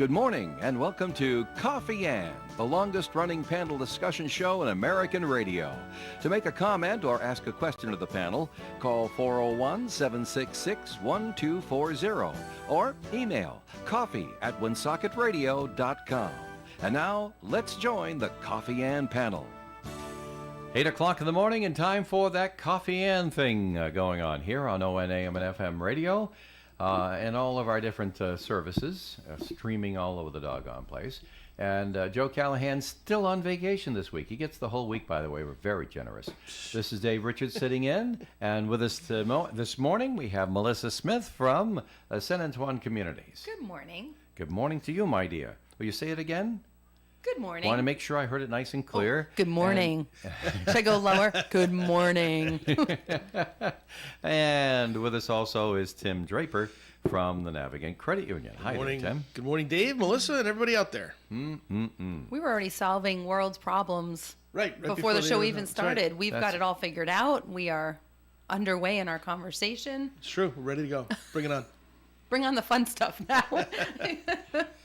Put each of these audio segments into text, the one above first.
Good morning and welcome to Coffee Ann, the longest running panel discussion show in American radio. To make a comment or ask a question of the panel, call 401-766-1240 or email coffee@woonsocket.radio.com. And now, let's join the Coffee Ann panel. 8 o'clock in the morning and time for that Coffee Ann thing going on here on ONAM and FM radio. And all of our different services, streaming all over the doggone place. And Joe Callahan's still on vacation this week. He gets the whole week, by the way. We're very generous. This is Dave Richards sitting in. And with us this morning, we have Melissa Smith from St. Antoine Communities. Good morning. Good morning to you, my dear. Will you say it again? Good morning. Want to make sure I heard it nice and clear. Good morning. Should I go lower? Good morning. And with us also is Tim Draper from the Navigant Credit Union. Hi, morning, Tim. Good morning, Dave, Melissa, and everybody out there. We were already solving world's problems Right before the show even started. Right. We've got it all figured out. We are underway in our conversation. It's true. We're ready to go. Bring it on. Bring on the fun stuff now.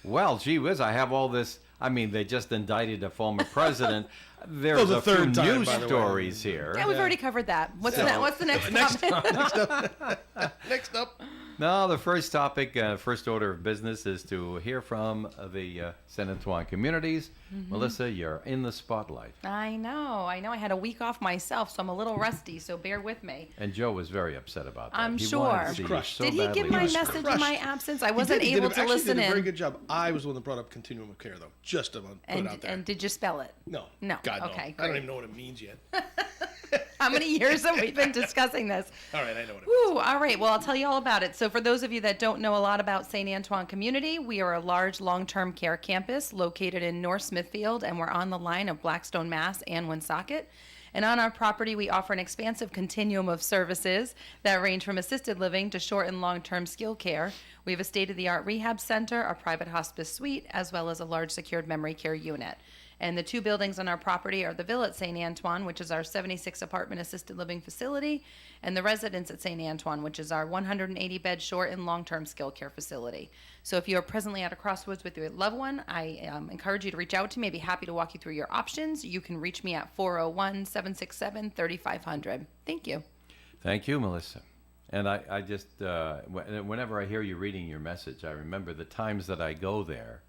Well, gee whiz, I have all this. I mean, they just indicted a former president. There's the a few third time, news by the way. stories here. Yeah, we've already covered that. What's the next topic? Next up. No, the first topic, first order of business is to hear from the St. Antoine Communities. Melissa, you're in the spotlight. I know. I had a week off myself, so I'm a little rusty, so bear with me. And Joe was very upset about that. I'm He sure. wanted to see He you was crushed. so Did he badly. give my was message in crushed. my absence? I He wasn't did. He able did, to actually listen did a very in. good job. I was the one that brought up continuum of care, though. Just to put it out there. And did you spell it? No. No. God, no. Okay, I don't great. even know what it means yet. How many years have we been discussing this? All right, I know what it means. Ooh, all right. Well, I'll tell you all about it. So for those of you that don't know a lot about St. Antoine Community, we are a large long-term care campus located in North Smithfield, and we're on the line of Blackstone, Mass. and Woonsocket. And on our property, we offer an expansive continuum of services that range from assisted living to short and long-term skilled care. We have a state-of-the-art rehab center, a private hospice suite, as well as a large secured memory care unit. And the two buildings on our property are the Villa at St. Antoine, which is our 76 apartment assisted living facility, and the Residence at St. Antoine, which is our 180 bed short and long-term skilled care facility. So if you are presently at a crossroads with your loved one, I encourage you to reach out to me. I'd be happy to walk you through your options. You can reach me at 401-767-3500. Thank you. Thank you, Melissa. And I just, whenever I hear you reading your message, I remember the times that I go there,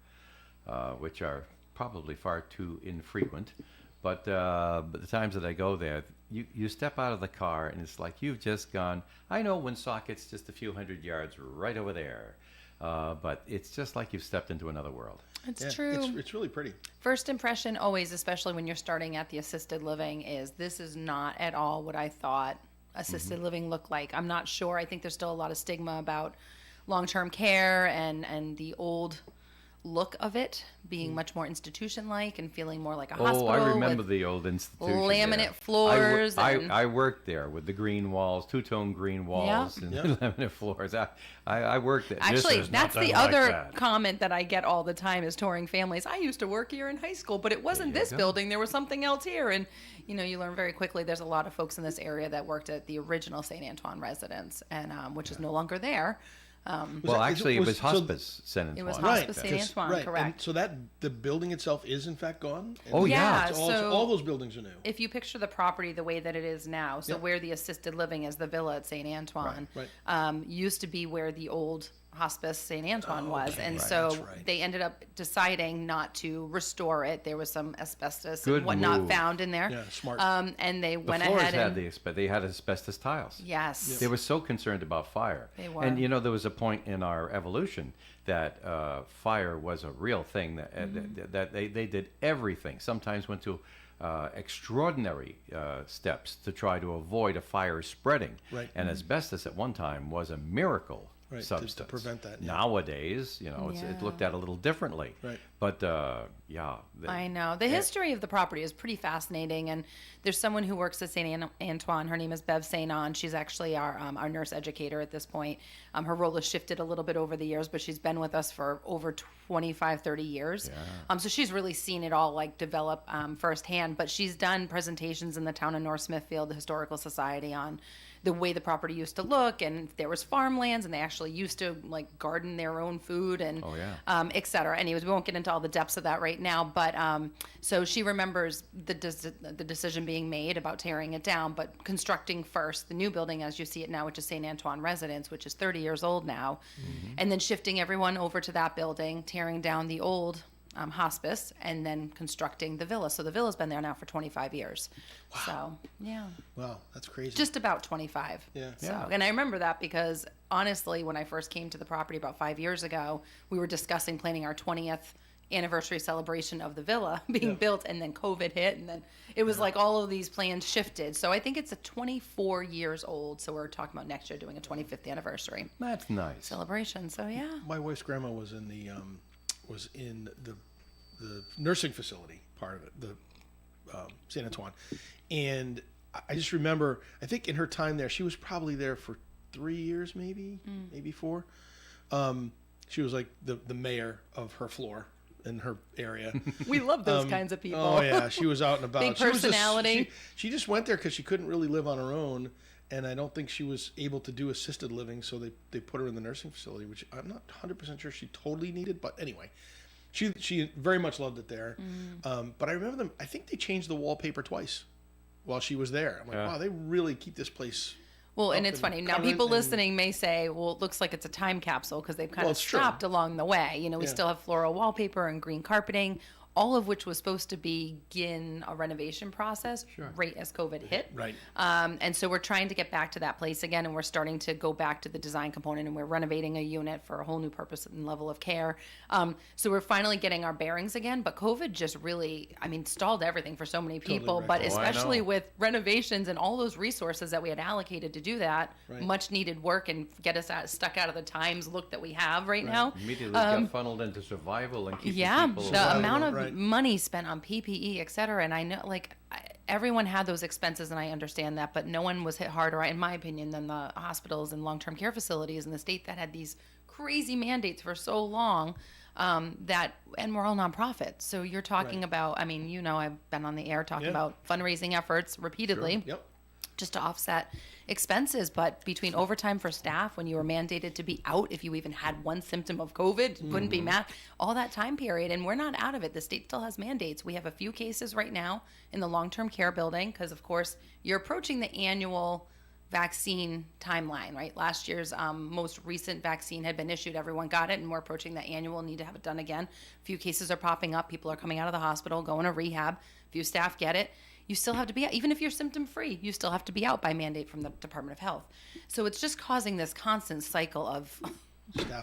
which are probably far too infrequent, but the times that I go there, you step out of the car and it's like you've just gone, I know Woonsocket's just a few hundred yards right over there, but it's just like you've stepped into another world. It's true. It's really pretty. First impression always, especially when you're starting at the assisted living, is this is not at all what I thought assisted living looked like. I'm not sure. I think there's still a lot of stigma about long-term care and the old look of it being much more institution-like and feeling more like a hospital. Oh, I remember with the old institution. laminate there. floors. I worked there with the green walls, two-tone green walls, and laminate floors. I worked there. Actually, This is that's nothing the like other that. comment that I get all the time is touring families. I used to work here in high school, but it wasn't There you this go. building. There was something else here. And, you learn very quickly there's a lot of folks in this area that worked at the original St. Antoine residence, and which is no longer there. Well, actually, it was so- hospice St. Antoine. It was Right. Hospice St. Antoine, right. correct. And so the building itself is, in fact, gone? And Oh, yeah. so all those buildings are new. If you picture the property the way that it is now, so Yep. where the assisted living is, the Villa at St. Antoine, Right. used to be where the old hospice St. Antoine was. okay. And Right, so that's right. they ended up deciding not to restore it. There was some asbestos Good and whatnot move. found in there. Yeah, smart. And they The went floors ahead had and... they had asbestos tiles. Yes. They were so concerned about fire. They were. And there was a point in our evolution that fire was a real thing. That they did everything. Sometimes went to extraordinary steps to try to avoid a fire spreading. Right. And asbestos at one time was a miracle Right, to substance. prevent that, yeah. Nowadays, it's Yeah. looked at a little differently. Right. But I know. The history of the property is pretty fascinating, and there's someone who works at St. Antoine. Her name is Bev St. Anne. She's actually our nurse educator at this point. Her role has shifted a little bit over the years, but she's been with us for over 25, 30 years. Yeah. So she's really seen it all develop firsthand, but she's done presentations in the town of North Smithfield, the Historical Society, on the way the property used to look, and there was farmlands, and they actually used to like garden their own food and et cetera. Anyways, we won't get into all the depths of that right now, but so she remembers the decision being made about tearing it down, but constructing first the new building as you see it now, which is St. Antoine Residence, which is 30 years old now, and then shifting everyone over to that building, tearing down the old hospice, and then constructing the villa. So the villa's been there now for 25 years. Wow. So, yeah. Wow, that's crazy. Just about 25. Yeah. So, and I remember that because honestly, when I first came to the property about 5 years ago, we were discussing planning our 20th anniversary celebration of the villa being built, and then COVID hit, and then it was like all of these plans shifted. So I think it's a 24 years old. So we're talking about next year doing a 25th anniversary That's nice. celebration. So yeah. My wife's grandma was in the nursing facility part of it, the St. Antoine, and I just remember, I think in her time there, she was probably there for 3 years, maybe 4. She was like the mayor of her floor in her area. We love those kinds of people. Oh yeah, she was out and about. Big personality. She just went there because she couldn't really live on her own, and I don't think she was able to do assisted living, so they put her in the nursing facility, which I'm not 100% sure she totally needed, but anyway. She very much loved it there. But I remember them, I think they changed the wallpaper twice while she was there. I'm like, wow, they really keep this place. Well, and it's funny. Now, people listening may say, well, it looks like it's a time capsule because they've kind of stopped along the way. You know, we still have floral wallpaper and green carpeting, all of which was supposed to begin a renovation process right as COVID hit. Right. And so we're trying to get back to that place again, and we're starting to go back to the design component, and we're renovating a unit for a whole new purpose and level of care. So we're finally getting our bearings again, but COVID just really, stalled everything for so many people, but especially with renovations and all those resources that we had allocated to do that, much needed work and get us stuck out of the times look that we have right now. Immediately got funneled into survival and keeping people the alive. amount of money spent on PPE, et cetera. And I know, everyone had those expenses, and I understand that, but no one was hit harder, in my opinion, than the hospitals and long-term care facilities in the state that had these crazy mandates for so long. And we're all nonprofits. So you're talking about, I've been on the air talking about fundraising efforts repeatedly. Yep. Just to offset expenses, but between overtime for staff when you were mandated to be out if you even had one symptom of COVID, couldn't be all that time period, and we're not out of it. The state still has mandates. We have a few cases right now in the long-term care building because, of course, you're approaching the annual vaccine timeline, right? Last year's most recent vaccine had been issued. Everyone got it, and we're approaching the annual need to have it done again. A few cases are popping up. People are coming out of the hospital, going to rehab. A few staff get it. You still have to be out. Even if you're symptom-free, you still have to be out by mandate from the Department of Health. So it's just causing this constant cycle of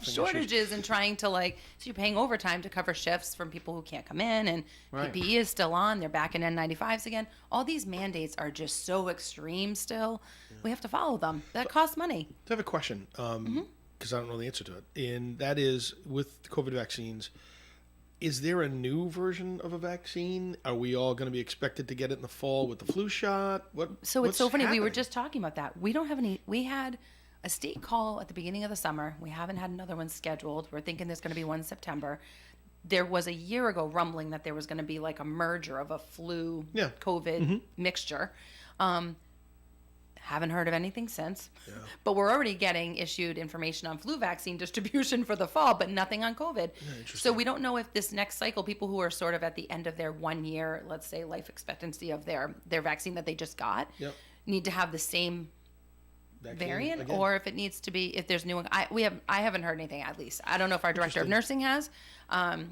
shortages and trying to so you're paying overtime to cover shifts from people who can't come in, and PPE is still on. They're back in N95s again. All these mandates are just so extreme still. We have to follow them. That costs money. I have a question because I don't know the answer to it, and that is with COVID vaccines. Is there a new version of a vaccine? Are we all going to be expected to get it in the fall with the flu shot? So it's so funny. We were just talking about that. We don't have any. We had a state call at the beginning of the summer. We haven't had another one scheduled. We're thinking there's going to be one in September. There was a year ago rumbling that there was going to be like a merger of a flu COVID mixture. Haven't heard of anything since, but we're already getting issued information on flu vaccine distribution for the fall, but nothing on COVID. So we don't know if this next cycle, people who are sort of at the end of their 1 year, let's say, life expectancy of their vaccine that they just got, need to have the same variant again, or if it needs to be, if there's new one. I haven't heard anything, at least. I don't know if our director of nursing has.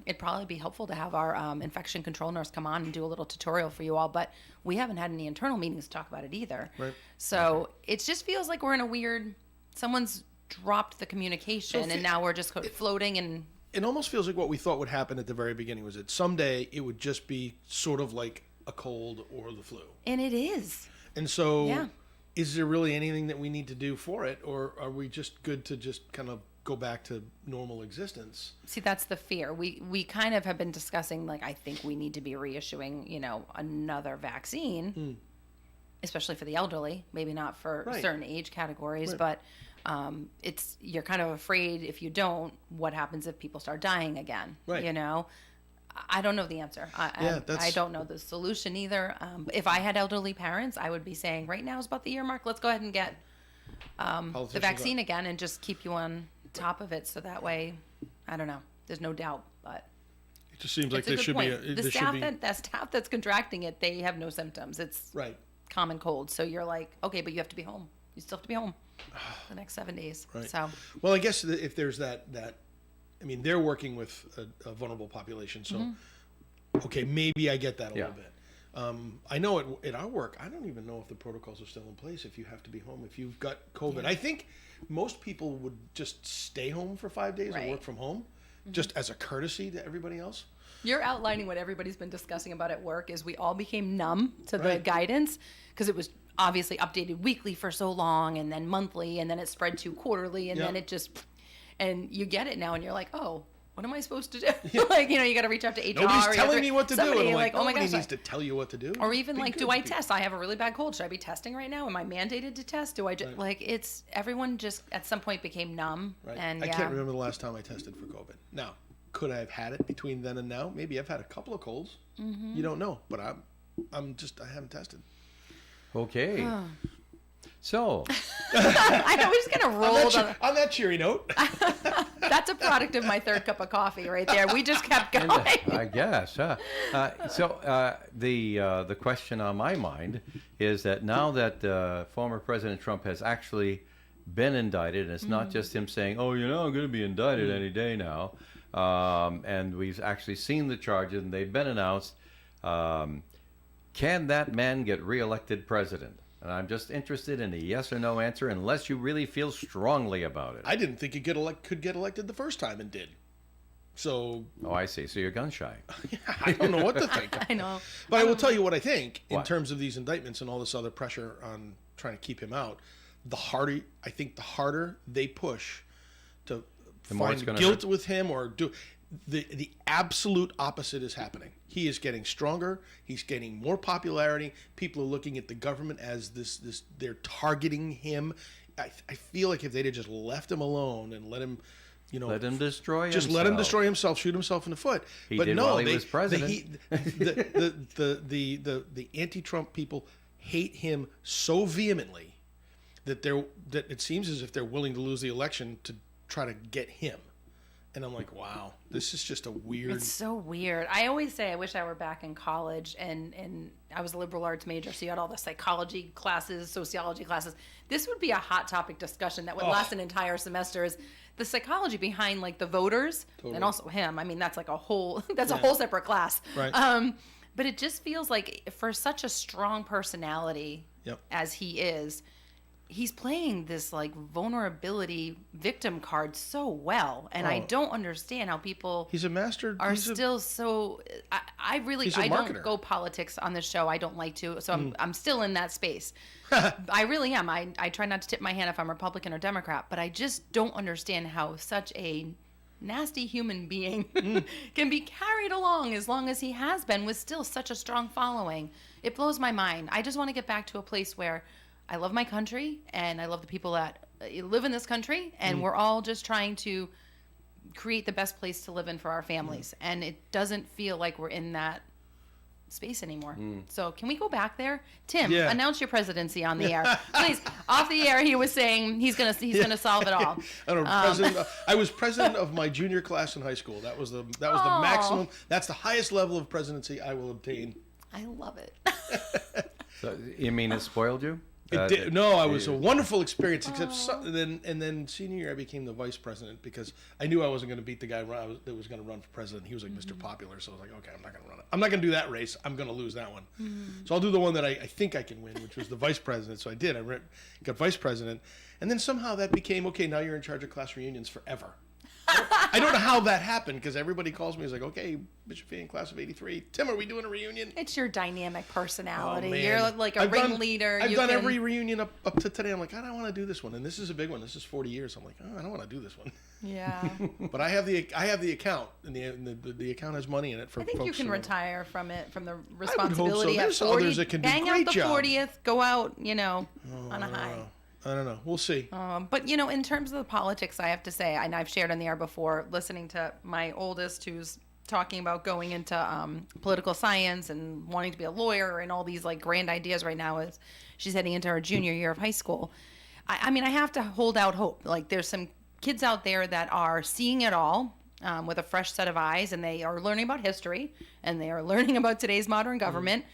It'd probably be helpful to have our infection control nurse come on and do a little tutorial for you all, but we haven't had any internal meetings to talk about it either. So it just feels like we're in a weird, someone's dropped the communication and now we're just floating. And it almost feels like what we thought would happen at the very beginning was that someday it would just be sort of like a cold or the flu. And it is. And so is there really anything that we need to do for it, or are we just good to just kind of go back to normal existence? See, that's the fear. We kind of have been discussing, I think we need to be reissuing, another vaccine, especially for the elderly, maybe not for certain age categories, but you're kind of afraid if you don't, what happens if people start dying again, I don't know the answer. I don't know the solution either. If I had elderly parents, I would be saying right now is about the year mark. Let's go ahead and get the Politicians vaccine again and just keep you on top of it. So that way, I don't know. There's no doubt, but It just seems like it's a there good should point. be. The There should staff be that staff that's contracting it, they have no symptoms. It's right. common cold. So you're like, okay, but you have to be home. You still have to be home the next 7 days. Right. So Well, I guess if there's that, I mean, they're working with a vulnerable population, so okay, maybe I get that a Yeah. little bit. I know at our work, I don't even know if the protocols are still in place. If you have to be home, if you've got COVID, I think most people would just stay home for 5 days and Right. work from home, just as a courtesy to everybody else. you're outlining what everybody's been discussing about at work is we all became numb to the Right. guidance because it was obviously updated weekly for so long and then monthly and then it spread to quarterly and then Yeah. it just and you get it now and you're like, oh, what am I supposed to do? Like, you got to reach out to HR. Nobody's you have telling to- me what to do. somebody, And I'm like, oh my nobody gosh. needs to tell you what to do. Or even Be like, good do to I people. test? I have a really bad cold. Should I be testing right now? Am I mandated to test? Do I just like it's everyone just at some point became numb Right. and I yeah. can't remember the last time I tested for COVID. Now, could I have had it between then and now? Maybe I've had a couple of colds. Mm-hmm. You don't know, but I haven't tested. Okay. So, I know we're just gonna roll. On that cheery note, That's a product of my third cup of coffee right there. We just kept going. I guess. The question on my mind is that now that former President Trump has actually been indicted, and it's not just him saying, "Oh, I'm going to be indicted any day now," and we've actually seen the charges and they've been announced. Can that man get reelected president? And I'm just interested in a yes or no answer, unless you really feel strongly about it. I didn't think he could get elected the first time and did. So Oh, I see. So you're gun shy. I don't know what to think. I know. But I will tell you what I think in What? terms of these indictments and all this other pressure on trying to keep him out. The harder they push to more it's find gonna guilt hurt. with him or do the absolute opposite is happening. He is getting stronger. He's getting more popularity. People are looking at the government as this. They're targeting him. I feel like if they'd have just left him alone and let him, Let him destroy just himself. let him destroy himself, shoot himself in the foot. He But did no, while he they, was president. the anti-Trump people hate him so vehemently that it seems as if they're willing to lose the election to try to get him. And I'm like, wow, this is just a weird. It's so weird. I always say I wish I were back in college and I was a liberal arts major, so you had all the psychology classes, sociology classes. This would be a hot topic discussion that would last an entire semester is the psychology behind like the voters and also him. I mean, that's like a whole a whole separate class. Right. But it just feels like for such a strong personality Yep. as he is, he's playing this like vulnerability victim card so well, and I don't understand how people He's a master. are he's a- still so. I really He's a I marketer. don't go politics on this show. I don't like to, so I'm still in that space. I really am. I try not to tip my hand if I'm Republican or Democrat, but I just don't understand how such a nasty human being can be carried along as long as he has been with still such a strong following. It blows my mind. I just want to get back to a place where I love my country and I love the people that live in this country, and we're all just trying to create the best place to live in for our families. And it doesn't feel like we're in that space anymore. So can we go back there? Tim, Yeah. announce your presidency on the air. Please. Off the air he was saying he's gonna solve it all. I was president of my junior class in high school. That was the maximum. That's the highest level of presidency I will obtain. I love it. So, you mean it spoiled you? No, I was a wonderful experience. Except then senior year, I became the vice president because I knew I wasn't going to beat the guy that was going to run for president. He was like Mr. Popular, so I was like, okay, I'm not going to run it. I'm not going to do that race. I'm going to lose that one. So I'll do the one that I think I can win, which was the vice president. So I did. I got vice president, and then somehow that became okay. Now you're in charge of class reunions forever. I don't know how that happened because everybody calls me. It's like, okay, Bishop Fee in class of '83. Tim, are we doing a reunion? It's your dynamic personality. Oh, man. You're like a I've done- ringleader. I've done every reunion up to today. I'm like, I don't want to do this one, and this is a big one. This is 40 years. I'm like, oh, I don't want to do this one. Yeah. But I have the account, and the account has money in it for I think folks you can who- retire from it, from the hope so. responsibility at There's 40. others that can do bang great out the job. 40th, go out, on a high. I don't know. We'll see. But in terms of the politics, I have to say, and I've shared on the air before, listening to my oldest who's talking about going into political science and wanting to be a lawyer and all these like grand ideas right now as she's heading into her junior year of high school. I mean, I have to hold out hope. Like, there's some kids out there that are seeing it all with a fresh set of eyes, and they are learning about history, and they are learning about today's modern government,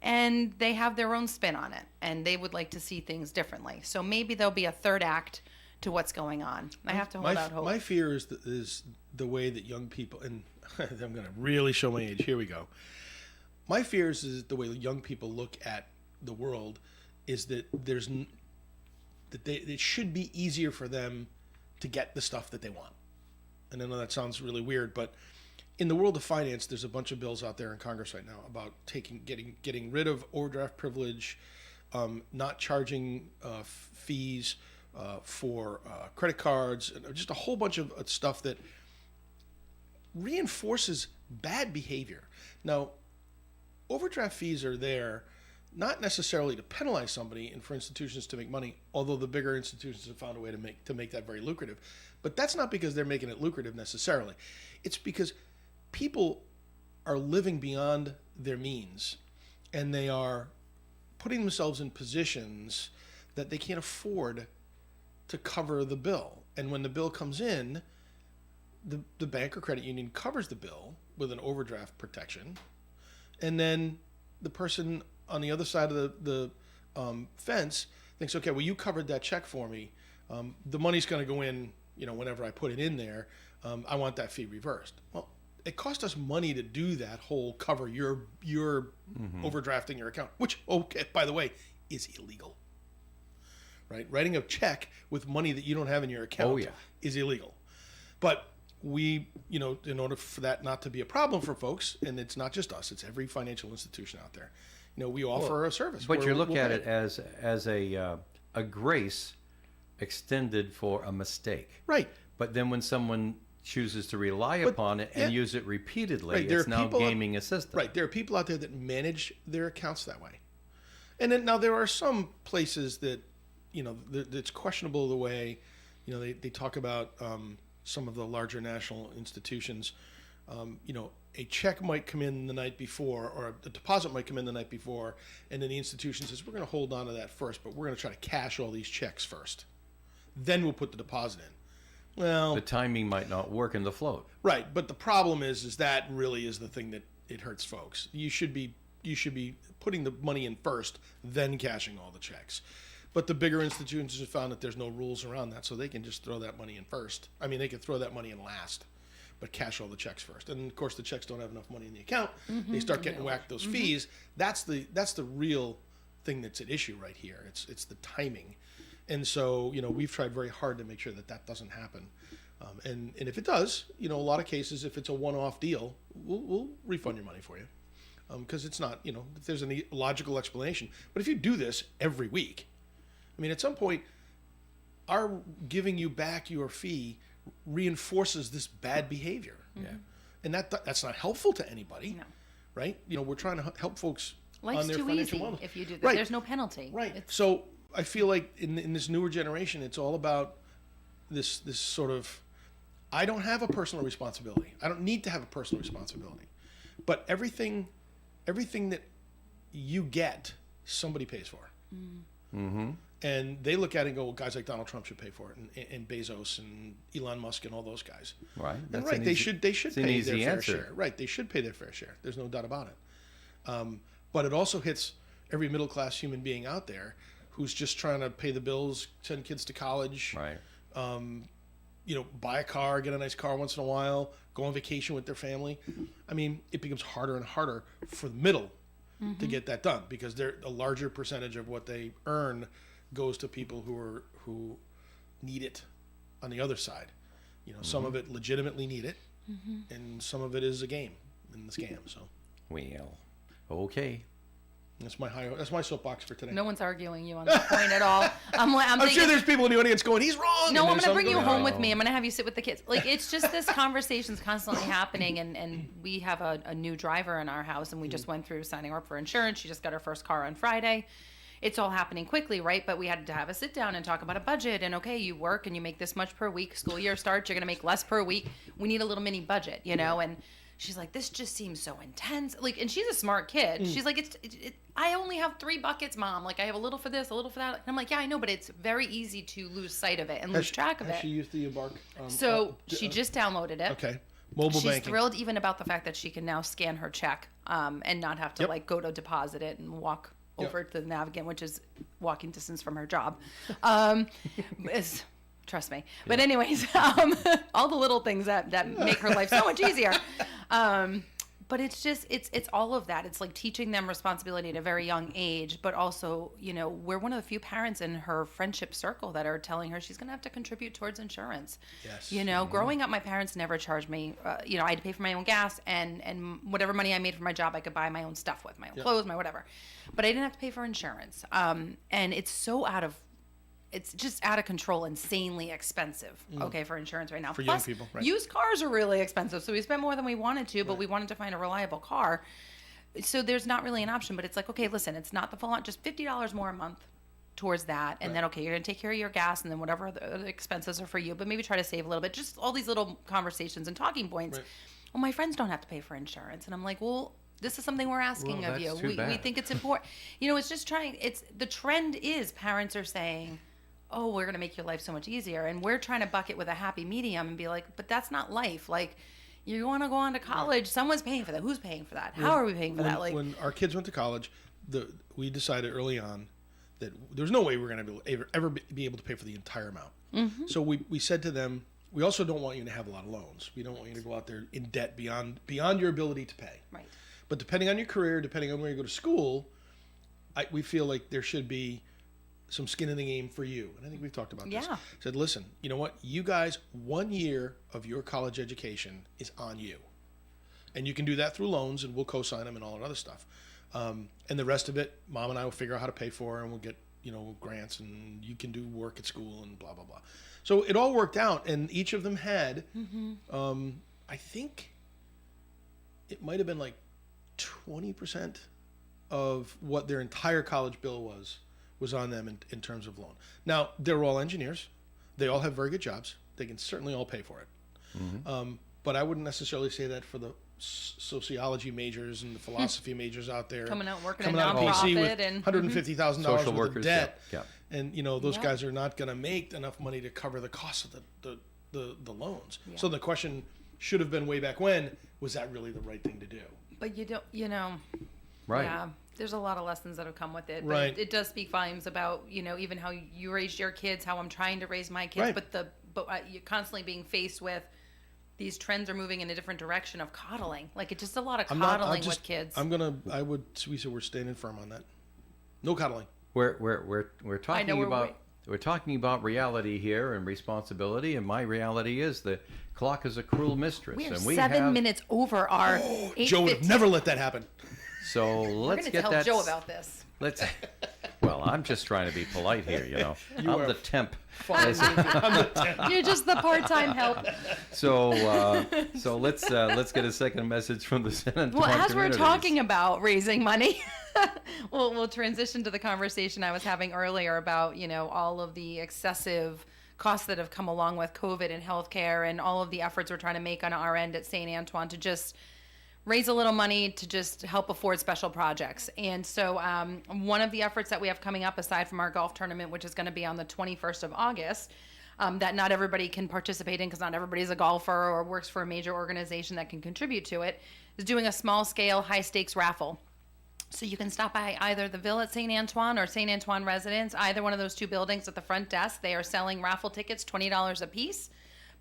and they have their own spin on it, and they would like to see things differently. So maybe there'll be a third act to what's going on. I have to hold out hope. My fear is the way that young people, and I'm going to really show my age. Here we go. My fear is the way young people look at the world is that it should be easier for them to get the stuff that they want. And I know that sounds really weird, but in the world of finance, there's a bunch of bills out there in Congress right now about getting rid of overdraft privilege, not charging fees for credit cards, and just a whole bunch of stuff that reinforces bad behavior. Now, overdraft fees are there not necessarily to penalize somebody and for institutions to make money, although the bigger institutions have found a way to make that very lucrative. But that's not because they're making it lucrative necessarily. It's because people are living beyond their means, and they are putting themselves in positions that they can't afford to cover the bill. And when the bill comes in, the bank or credit union covers the bill with an overdraft protection, and then the person on the other side of the fence thinks, okay, well, you covered that check for me. The money's going to go in, whenever I put it in there. I want that fee reversed. Well, it cost us money to do that whole cover your overdrafting your account, which, okay, by the way, is illegal. Right? Writing a check with money that you don't have in your account is illegal. But we, in order for that not to be a problem for folks, and it's not just us, it's every financial institution out there, we offer a service. But you look at it as a grace extended for a mistake. Right. But then when someone chooses to rely upon it and use it repeatedly, it's now gaming a system. Right. There are people out there that manage their accounts that way. And then now there are some places that, it's questionable the way, they talk about some of the larger national institutions. A check might come in the night before, or a deposit might come in the night before, and then the institution says, we're going to hold on to that first, but we're going to try to cash all these checks first. Then we'll put the deposit in. Well, the timing might not work in the float. Right, but the problem is that really is the thing that it hurts folks. You should be putting the money in first, then cashing all the checks. But the bigger institutions have found that there's no rules around that, so they can just throw that money in first. I mean, they can throw that money in last, but cash all the checks first. And of course, the checks don't have enough money in the account. They start getting whacked those fees. That's the real thing that's at issue right here. It's the timing. And so, we've tried very hard to make sure that doesn't happen. And if it does, a lot of cases, if it's a one-off deal, we'll refund your money for you. Because it's not, if there's a logical explanation. But if you do this every week, I mean, at some point, our giving you back your fee reinforces this bad behavior. Yeah. And that's not helpful to anybody. No. Right? We're trying to help folks Life's on their too financial easy wellness. if you do that. Right. There's no penalty. Right. So I feel like in this newer generation, it's all about this sort of, I don't have a personal responsibility. I don't need to have a personal responsibility. But everything that you get, somebody pays for. Mm-hmm. And they look at it and go, well, guys like Donald Trump should pay for it, and Bezos and Elon Musk and all those guys. Right. And right, they should pay their fair answer. share. Right, they should pay their fair share. There's no doubt about it. But it also hits every middle class human being out there who's just trying to pay the bills, send kids to college, Right. Buy a car, get a nice car once in a while, go on vacation with their family. I mean, it becomes harder and harder for the middle to get that done because a larger percentage of what they earn goes to people who need it on the other side. Some of it legitimately need it, and some of it is a game and the scam. So, Well, okay. that's my soapbox for today. No one's arguing you on that point at all. I'm I'm thinking, sure there's people in the audience going, "He's wrong." no, and I'm there's going to bring some you going, home "No." with me. I'm going to have you sit with the kids. Like, it's just this conversation's constantly happening. And we have a new driver in our house, and we just went through signing her up for insurance. She just got her first car on Friday. It's all happening quickly, right? But we had to have a sit down and talk about a budget. And okay, you work and you make this much per week. School year starts, you're going to make less per week. We need a little mini budget, And she's like, this just seems so intense. Like, and she's a smart kid. She's like, I only have 3 buckets, Mom. Like, I have a little for this, a little for that. And I'm like, yeah, I know, but it's very easy to lose sight of it and lose track of Has it. she used the Embark? So she just downloaded it. Okay. Mobile She's banking. thrilled even about the fact that she can now scan her check and not have to Yep. like go to deposit it and walk over to the Navigant, which is walking distance from her job. Trust me. But anyways, all the little things that make her life so much easier. But it's just, it's all of that. It's like teaching them responsibility at a very young age, but also, we're one of the few parents in her friendship circle that are telling her she's going to have to contribute towards insurance. Yes. Growing up, my parents never charged me, I had to pay for my own gas and whatever money I made for my job, I could buy my own stuff with, my own clothes, my whatever. But I didn't have to pay for insurance. And it's just out of control, insanely expensive, for insurance right now. For Plus, young people, right. used cars are really expensive, so we spent more than we wanted to, but we wanted to find a reliable car. So there's not really an option, but it's like, okay, listen, it's not the full on, just $50 more a month towards that. And then, okay, you're going to take care of your gas and then whatever the expenses are for you, but maybe try to save a little bit. Just all these little conversations and talking points. Right. Well, my friends don't have to pay for insurance. And I'm like, well, this is something we're asking Well, of you. that's too We bad. think it's important. It's just the trend is parents are saying, oh, we're going to make your life so much easier. And we're trying to bucket with a happy medium and be like, but that's not life. Like, you want to go on to college, someone's paying for that. Who's paying for that? How are we paying for that? Like, when our kids went to college, we decided early on that there's no way we're going to ever be able to pay for the entire amount. Mm-hmm. So we said to them, we also don't want you to have a lot of loans. We don't want you to go out there in debt beyond your ability to pay. right. But depending on your career, depending on where you go to school, we feel like there should be some skin in the game for you. And I think we've talked about this. Yeah. Said, listen, you know what? You guys, 1 year of your college education is on you. And you can do that through loans, and we'll co-sign them and all that other stuff. And the rest of it, Mom and I will figure out how to pay for, and we'll get, grants, and you can do work at school and blah, blah, blah. So it all worked out, and each of them had, I think it might have been like 20% of what their entire college bill was on them in terms of loan. Now, they're all engineers. They all have very good jobs. They can certainly all pay for it. But I wouldn't necessarily say that for the sociology majors and the philosophy majors out there. Coming out working coming a out of PC with nonprofit and $150,000 Social worth of workers, debt. yeah. And, those Yeah. guys are not going to make enough money to cover the cost of the loans. So the question should have been way back when, was that really the right thing to do? But you don't, Right. yeah, there's a lot of lessons that have come with it. But Right. it does speak volumes about, even how you raised your kids, how I'm trying to raise my kids, Right. but you're constantly being faced with these trends are moving in a different direction of coddling. Like, it's just a lot of coddling with kids. We're standing firm on that. No coddling. We're talking know about we're talking about reality here and responsibility, and my reality is the clock is a cruel mistress, we are and we 7 have minute over our 8:15. Joe would have never let that happen. so We're let's going to get tell that. Joe about this. Let's. Well, I'm just trying to be polite here, I'm are the temp. You're just the part-time help. So let's get a second message from the San Antonio Well, as we're communities. talking about raising money, we'll transition to the conversation I was having earlier about, all of the excessive costs that have come along with COVID and healthcare and all of the efforts we're trying to make on our end at St. Antoine to just raise a little money to just help afford special projects. And so one of the efforts that we have coming up, aside from our golf tournament, which is going to be on the 21st of August, that not everybody can participate in because not everybody's a golfer or works for a major organization that can contribute to it, is doing a small-scale, high-stakes raffle. So you can stop by either the Ville at St. Antoine or St. Antoine Residence, either one of those two buildings at the front desk. They are selling raffle tickets, $20 a piece.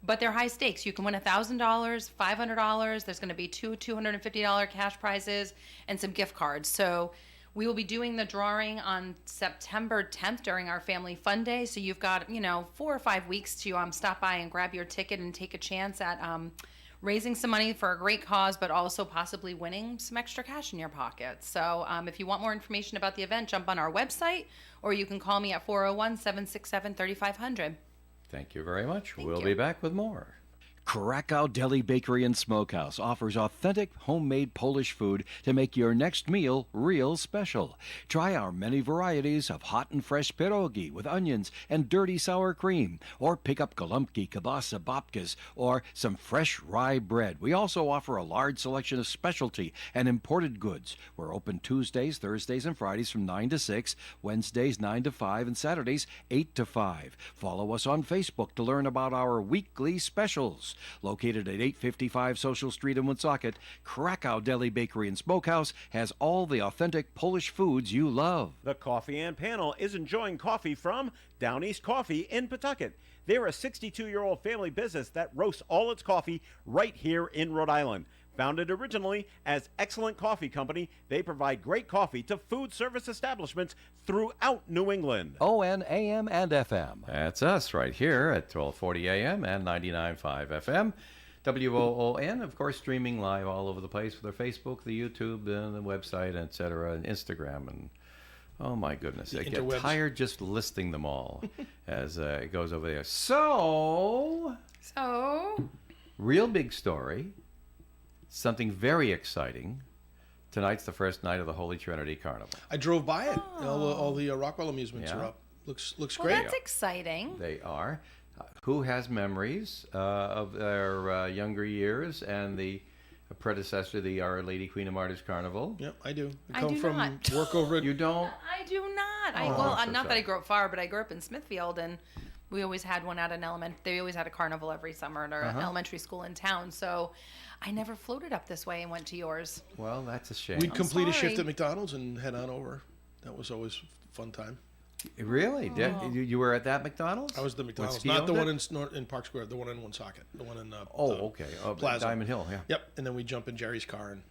But they're high stakes. You can win $1,000, $500. There's going to be two $250 cash prizes and some gift cards. So we will be doing the drawing on September 10th during our Family Fun Day. So you've got, 4 or 5 weeks to stop by and grab your ticket and take a chance at raising some money for a great cause, but also possibly winning some extra cash in your pocket. So if you want more information about the event, jump on our website, or you can call me at 401-767-3500. Thank you very much. We'll you. be back with more. Krakow Deli Bakery and Smokehouse offers authentic homemade Polish food to make your next meal real special. Try our many varieties of hot and fresh pierogi with onions and dirty sour cream, or pick up Golubki, kielbasa, babkas, or some fresh rye bread. We also offer a large selection of specialty and imported goods. We're open Tuesdays, Thursdays, and Fridays from 9 to 6, Wednesdays 9 to 5, and Saturdays 8 to 5. Follow us on Facebook to learn about our weekly specials. Located at 855 Social Street in Woonsocket, Krakow Deli Bakery and Smokehouse has all the authentic Polish foods you love. The Coffee and Panel is enjoying coffee from Down East Coffee in Pawtucket. They're a 62-year-old family business that roasts all its coffee right here in Rhode Island. Founded originally as Excellent Coffee Company, they provide great coffee to food service establishments throughout New England. ON AM and FM. That's us right here at 1240 AM and 99.5 FM. WOON, of course, streaming live all over the place with our Facebook, the YouTube, the website, etc., and Instagram, and oh my goodness, I get interwebs. tired just listing them all as it goes over there. So, real big story, something very exciting. Tonight's the first night of the Holy Trinity Carnival. I drove by it. All the Rockwell amusements Yeah. are up. Looks Well, great. that's exciting. They are. Who has memories of their younger years and the predecessor, the Our Lady Queen of Martyrs Carnival? Yep, I do. I I come do from not. work over at You don't? I do not. I'm so Not that sorry. I grew up far, but I grew up in Smithfield, and we always had one at an They always had a carnival every summer at our elementary school in town. So I never floated up this way and went to yours. Well, that's a shame. We'd complete a shift sorry. at McDonald's and head on over. That was always a fun time. Really? You were at that McDonald's? I was the McDonald's, Ski not the owned one it? in Park Square, the one in Woonsocket, the one in Okay. Plaza. Diamond Hill, yeah. Yep, and then we jump in Jerry's car and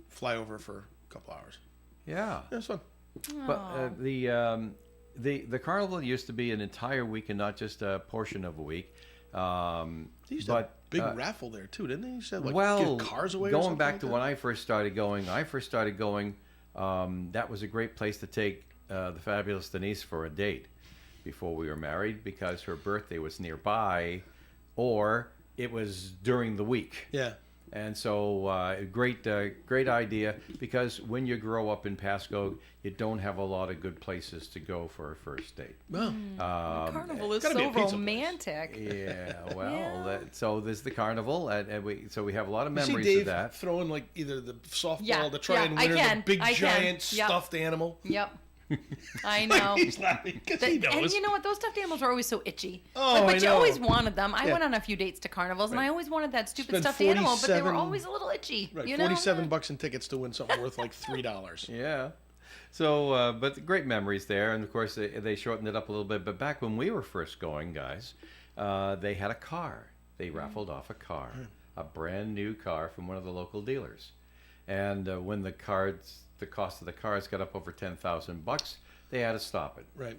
fly over for a couple hours. Yeah. Yeah, it's fun. But the carnival used to be an entire week and not just a portion of a week. They used to have a big raffle there too, didn't they? You said like well, give cars away. or going something back like to that? when I first started going, that was a great place to take the fabulous Denise for a date before we were married, because her birthday was nearby, or it was during the week. Yeah. And so, great idea, because when you grow up in Pasco, you don't have a lot of good places to go for a first date. Well, Carnival is gotta be a so pizza place. romantic. Yeah, well, Yeah. so there's the carnival, and we have a lot of you see memories Dave of that. throwing like either the softball Yeah, to try yeah, and I win or can, the big I can. giant Yep. stuffed animal. Yep. I know. He's laughing because he knows. And you know what? Those stuffed animals are always so itchy. Oh, but I you know. always wanted them. I Yeah. went on a few dates to carnivals, and I always wanted that stupid Spent stuffed animal, but they were 47 always a little itchy. Right, you know? $47 in tickets to win something worth like $3. Yeah. So, but great memories there, and of course they shortened it up a little bit. But back when we were first going, guys, they had a car. They raffled off a car, a brand new car from one of the local dealers. And when the cost of the cars got up over $10,000, they had to stop it Right,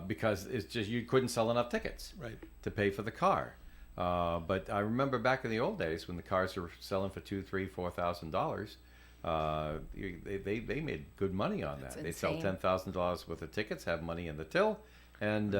because it's just you couldn't sell enough tickets right. to pay for the car. But I remember back in the old days when the cars were selling for $2,000, $3,000, $4,000. They made good money on that. That's They sell insane. $10,000 worth of tickets, have money in the till, and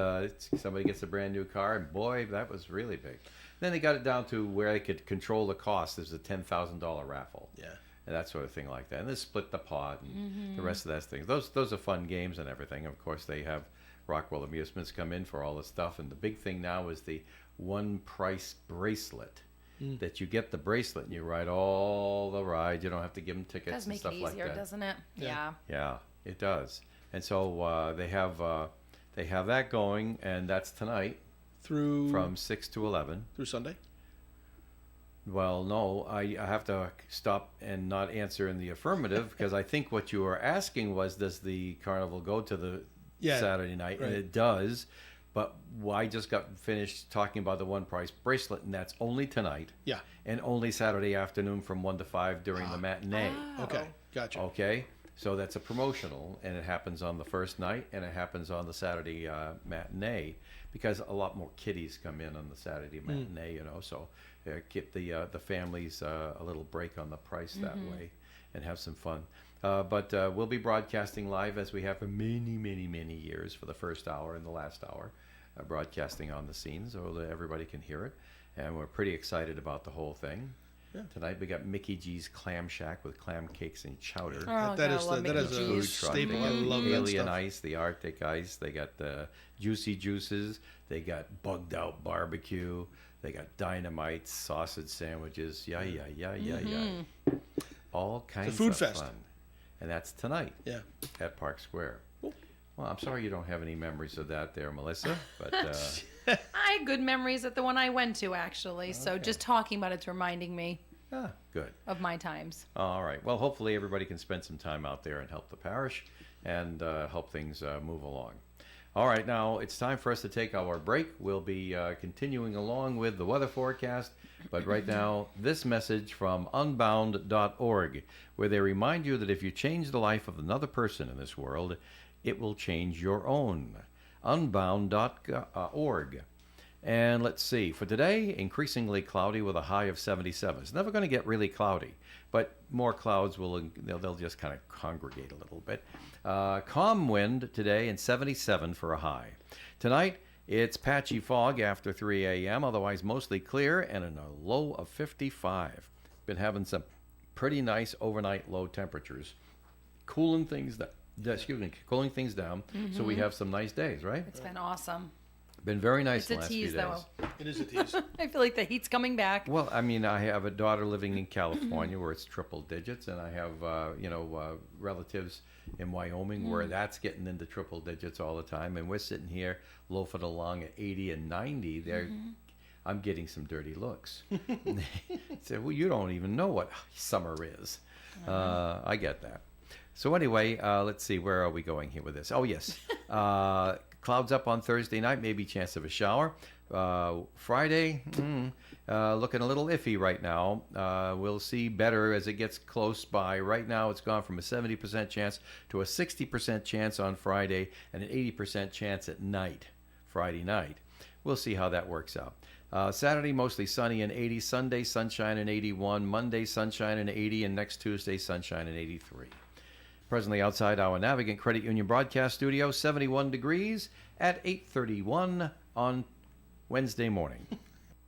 somebody gets a brand new car, and boy, that was really big. Then they got it down to where they could control the cost. There's a $10,000 raffle. Yeah. And that sort of thing like that. And they split the pot and the rest of those things. Those are fun games and everything. Of course, they have Rockwell Amusements come in for all the stuff. And the big thing now is the one price bracelet. That you get the bracelet and you ride all the rides. You don't have to give them It tickets does and make stuff it like easier, that. doesn't it? Yeah. Yeah, it does. And so they have that going, and that's tonight Through from 6 to 11. through Sunday. Well, no, I have to stop and not answer in the affirmative because I think what you were asking was, does the carnival go to the Yeah, Saturday night? And right. it does, but I just got finished talking about the one price bracelet, and that's only tonight Yeah. and only Saturday afternoon from 1 to 5 during the matinee. Okay. Gotcha. Okay, so that's a promotional, and it happens on the first night, and it happens on the Saturday matinee, because a lot more kiddies come in on the Saturday matinee, you know. So get the families a little break on the price that way, and have some fun. But we'll be broadcasting live as we have for many, many, many years for the first hour and the last hour, broadcasting on the scene so that everybody can hear it. and we're pretty excited about the whole thing. Yeah. Tonight we got Mickey G's Clam Shack with clam cakes and chowder. Oh, That gotta is love that Mickey is a G's. Truck. staple. They I got love that Alien stuff. Ice, the Arctic Ice. They got the Juicy Juices. They got Bugged Out Barbecue. They got Dynamite sausage sandwiches. Yeah. All kinds food of fest. fun. And that's tonight Yeah. at Park Square. Cool. Well, I'm sorry you don't have any memories of that there, Melissa. But I had good memories at the one I went to, actually. So just talking about it's reminding me good. of my times. All right. Well, hopefully everybody can spend some time out there and help the parish and help things move along. All right. Now it's time for us to take our break. We'll be continuing along with the weather forecast. But right now, this message from unbound.org, where they remind you that if you change the life of another person in this world, it will change your own. Unbound.org. And let's see, for today, increasingly cloudy with a high of 77. It's never going to get really cloudy, but more clouds they'll just kind of congregate a little bit. Calm wind today and 77 for a high. Tonight, it's patchy fog after 3 a.m., otherwise mostly clear, and in a low of 55. Been having some pretty nice overnight low temperatures, cooling things down. So we have some nice days, right? It's been awesome. Been very nice It's the a last few tease, days. though. It is a tease. I feel like the heat's coming back. Well, I mean, I have a daughter living in California where it's triple digits, and I have relatives in Wyoming where that's getting into triple digits all the time, and we're sitting here loafing along at 80 and 90. I'm getting some dirty looks. Say, well, you don't even know what summer is. I get that. So anyway, let's see, where are we going here with this? Oh, yes. Clouds up on Thursday night, maybe chance of a shower. Friday, looking a little iffy right now. We'll see better as it gets close by. Right now, it's gone from a 70% chance to a 60% chance on Friday and an 80% chance at night, Friday night. We'll see how that works out. Saturday, mostly sunny and 80. Sunday, sunshine and 81. Monday, sunshine and 80. And next Tuesday, sunshine and 83. Presently outside our Navigant Credit Union broadcast studio, 71 degrees at 8:31 on Wednesday morning.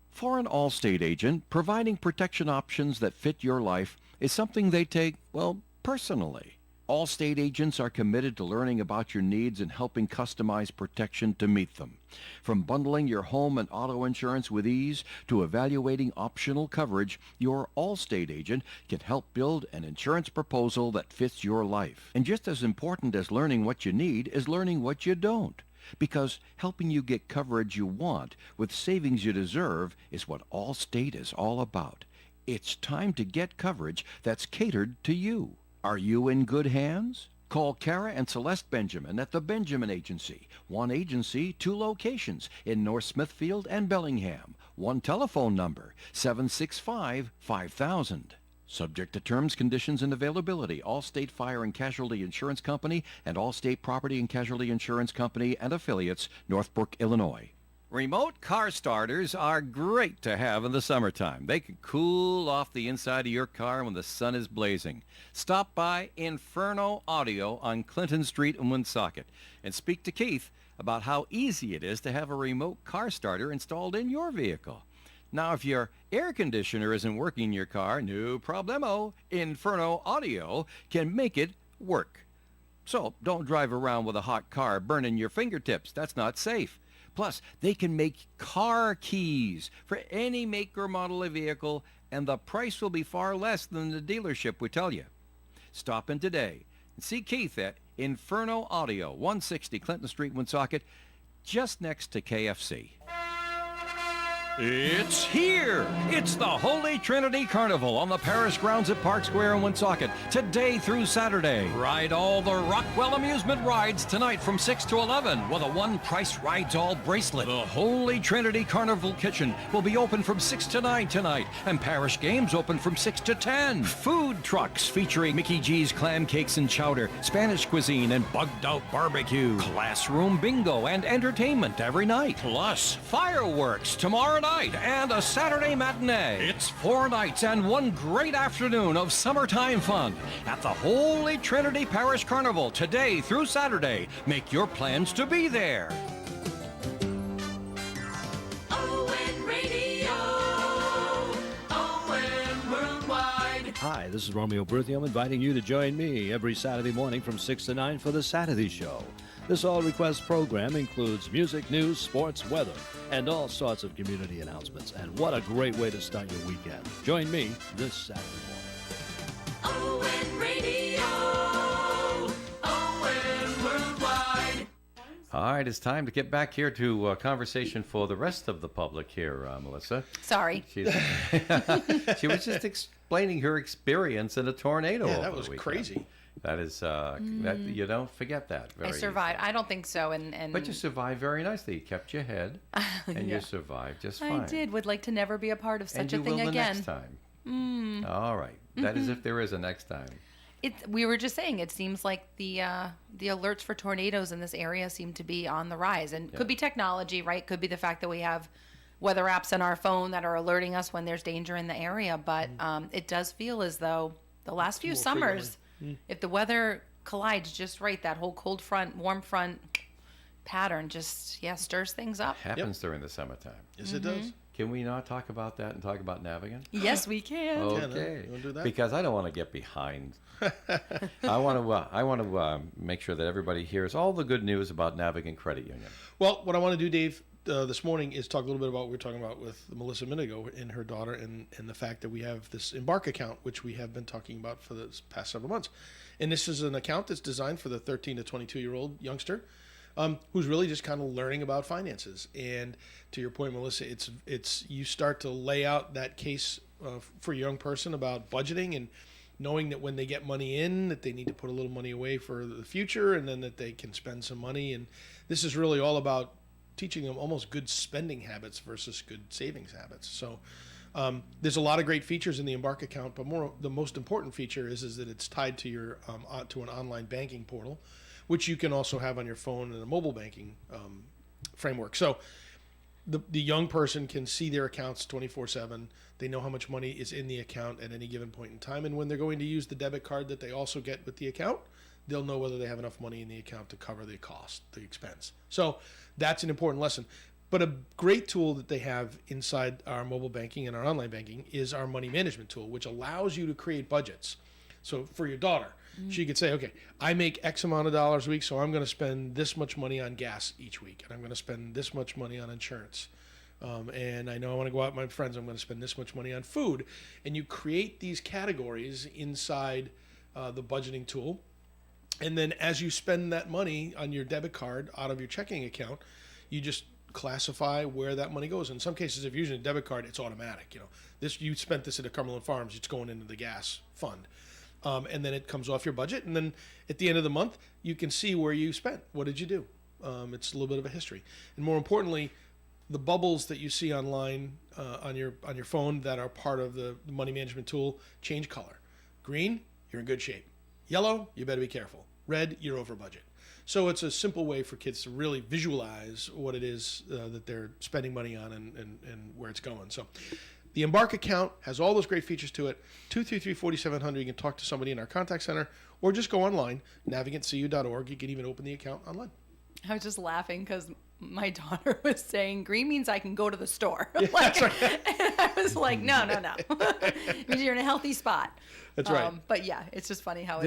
For an Allstate agent, providing protection options that fit your life is something they take, well, personally. Allstate agents are committed to learning about your needs and helping customize protection to meet them. From bundling your home and auto insurance with ease to evaluating optional coverage, your Allstate agent can help build an insurance proposal that fits your life. And just as important as learning what you need is learning what you don't. Because helping you get coverage you want with savings you deserve is what Allstate is all about. It's time to get coverage that's catered to you. Are you in good hands? Call Kara and Celeste Benjamin at the Benjamin Agency. One agency, two locations in North Smithfield and Bellingham. One telephone number, 765-5000. Subject to terms, conditions, and availability. Allstate Fire and Casualty Insurance Company and Allstate Property and Casualty Insurance Company and affiliates, Northbrook, Illinois. Remote car starters are great to have in the summertime. They can cool off the inside of your car when the sun is blazing. Stop by Inferno Audio on Clinton Street in Woonsocket and speak to Keith about how easy it is to have a remote car starter installed in your vehicle. Now, if your air conditioner isn't working in your car, no problemo. Inferno Audio can make it work. So don't drive around with a hot car burning your fingertips. That's not safe. Plus, they can make car keys for any make or model of vehicle, and the price will be far less than the dealership would tell you. Stop in today and see Keith at Inferno Audio, 160 Clinton Street, Woonsocket, just next to KFC. It's here! It's the Holy Trinity Carnival on the parish grounds at Park Square in Woonsocket, today through Saturday. Ride all the Rockwell amusement rides tonight from 6 to 11 with a one-price rides-all bracelet. The Holy Trinity Carnival Kitchen will be open from 6 to 9 tonight, and parish games open from 6 to 10. Food trucks featuring Mickey G's clam cakes and chowder, Spanish cuisine, and bugged-out barbecue. Classroom bingo and entertainment every night. Plus, fireworks tomorrow night and a Saturday matinee. It's 4 nights and one great afternoon of summertime fun at the Holy Trinity Parish Carnival today through Saturday. Make your plans to be there. ON Radio. Hi, this is Romeo Berthium inviting you to join me every Saturday morning from 6 to 9 for The Saturday Show. This all-request program includes music, news, sports, weather, and all sorts of community announcements. And what a great way to start your weekend. Join me this Saturday morning. ON Radio, ON Worldwide. All right, it's time to get back here to conversation for the rest of the public here, Melissa. Sorry. She was just explaining her experience in a tornado. Yeah, over that the was weekend. crazy. That is, that you don't forget that. I survived. I don't think so. And But you survived very nicely. You kept your head, and Yeah. you survived just fine. I did. Would like to never be a part of such And a you thing will again. the next time. All right. That is if there is a next time. We were just saying, it seems like the alerts for tornadoes in this area seem to be on the rise, and could be technology, right? Could be the fact that we have weather apps on our phone that are alerting us when there's danger in the area. But it does feel as though the last few summers, if the weather collides just right, that whole cold front, warm front pattern just stirs things up. Happens during the summertime. Yes, it does. Can we not talk about that and talk about Navigant? Yes, we can. Okay. You wanna do that? Because I don't want to get behind. I want to make sure that everybody hears all the good news about Navigant Credit Union. Well, what I want to do, Dave, this morning is talk a little bit about what we were talking about with Melissa a minute ago and her daughter, and the fact that we have this Embark account, which we have been talking about for the past several months. And this is an account that's designed for the 13 to 22-year-old youngster who's really just kind of learning about finances. And to your point, Melissa, it's you start to lay out that case for a young person about budgeting and knowing that when they get money in, that they need to put a little money away for the future, and then that they can spend some money. And this is really all about teaching them almost good spending habits versus good savings habits. So there's a lot of great features in the Embark account, but the most important feature is that it's tied to your to an online banking portal, which you can also have on your phone in a mobile banking framework. So the young person can see their accounts 24/7. They know how much money is in the account at any given point in time, and when they're going to use the debit card that they also get with the account, they'll know whether they have enough money in the account to cover the cost, the expense. So that's an important lesson. But a great tool that they have inside our mobile banking and our online banking is our money management tool, which allows you to create budgets. So for your daughter, she could say, okay, I make X amount of dollars a week, so I'm going to spend this much money on gas each week, and I'm going to spend this much money on insurance. And I know I want to go out with my friends, I'm going to spend this much money on food. And you create these categories inside the budgeting tool. And then as you spend that money on your debit card out of your checking account, you just classify where that money goes. In some cases, if you're using a debit card, it's automatic. You spent this at a Cumberland Farms, it's going into the gas fund. And then it comes off your budget. And then at the end of the month, you can see where you spent. What did you do? It's a little bit of a history. And more importantly, the bubbles that you see online on your phone that are part of the money management tool change color. Green, you're in good shape. Yellow, you better be careful. Red, you're over budget. So it's a simple way for kids to really visualize what it is that they're spending money on and where it's going. So the Embark account has all those great features to it. 233-4700, you can talk to somebody in our contact center or just go online, navigantcu.org. You can even open the account online. I was just laughing because my daughter was saying green means I can go to the store. Yeah, that's right. And I was like, no. It means you're in a healthy spot. That's right. But yeah, it's just funny how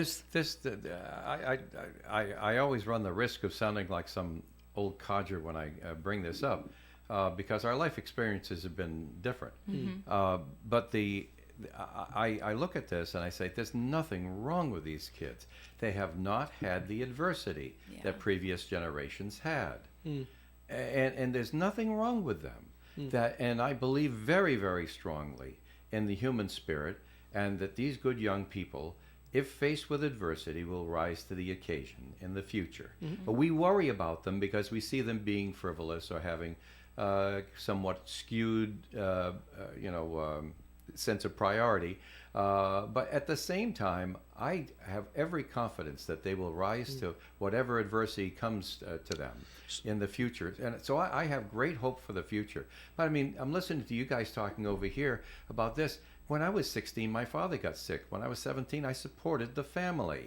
I always run the risk of sounding like some old codger when I bring this up, because our life experiences have been different. But I look at this and I say, there's nothing wrong with these kids. They have not had the adversity that previous generations had. And there's nothing wrong with them. And I believe very, very strongly in the human spirit, and that these good young people, if faced with adversity, will rise to the occasion in the future. But we worry about them because we see them being frivolous or having somewhat skewed, sense of priority. But at the same time, I have every confidence that they will rise to whatever adversity comes to them in the future. And so I have great hope for the future. But I mean, I'm listening to you guys talking over here about this. When I was 16, my father got sick. When I was 17, I supported the family.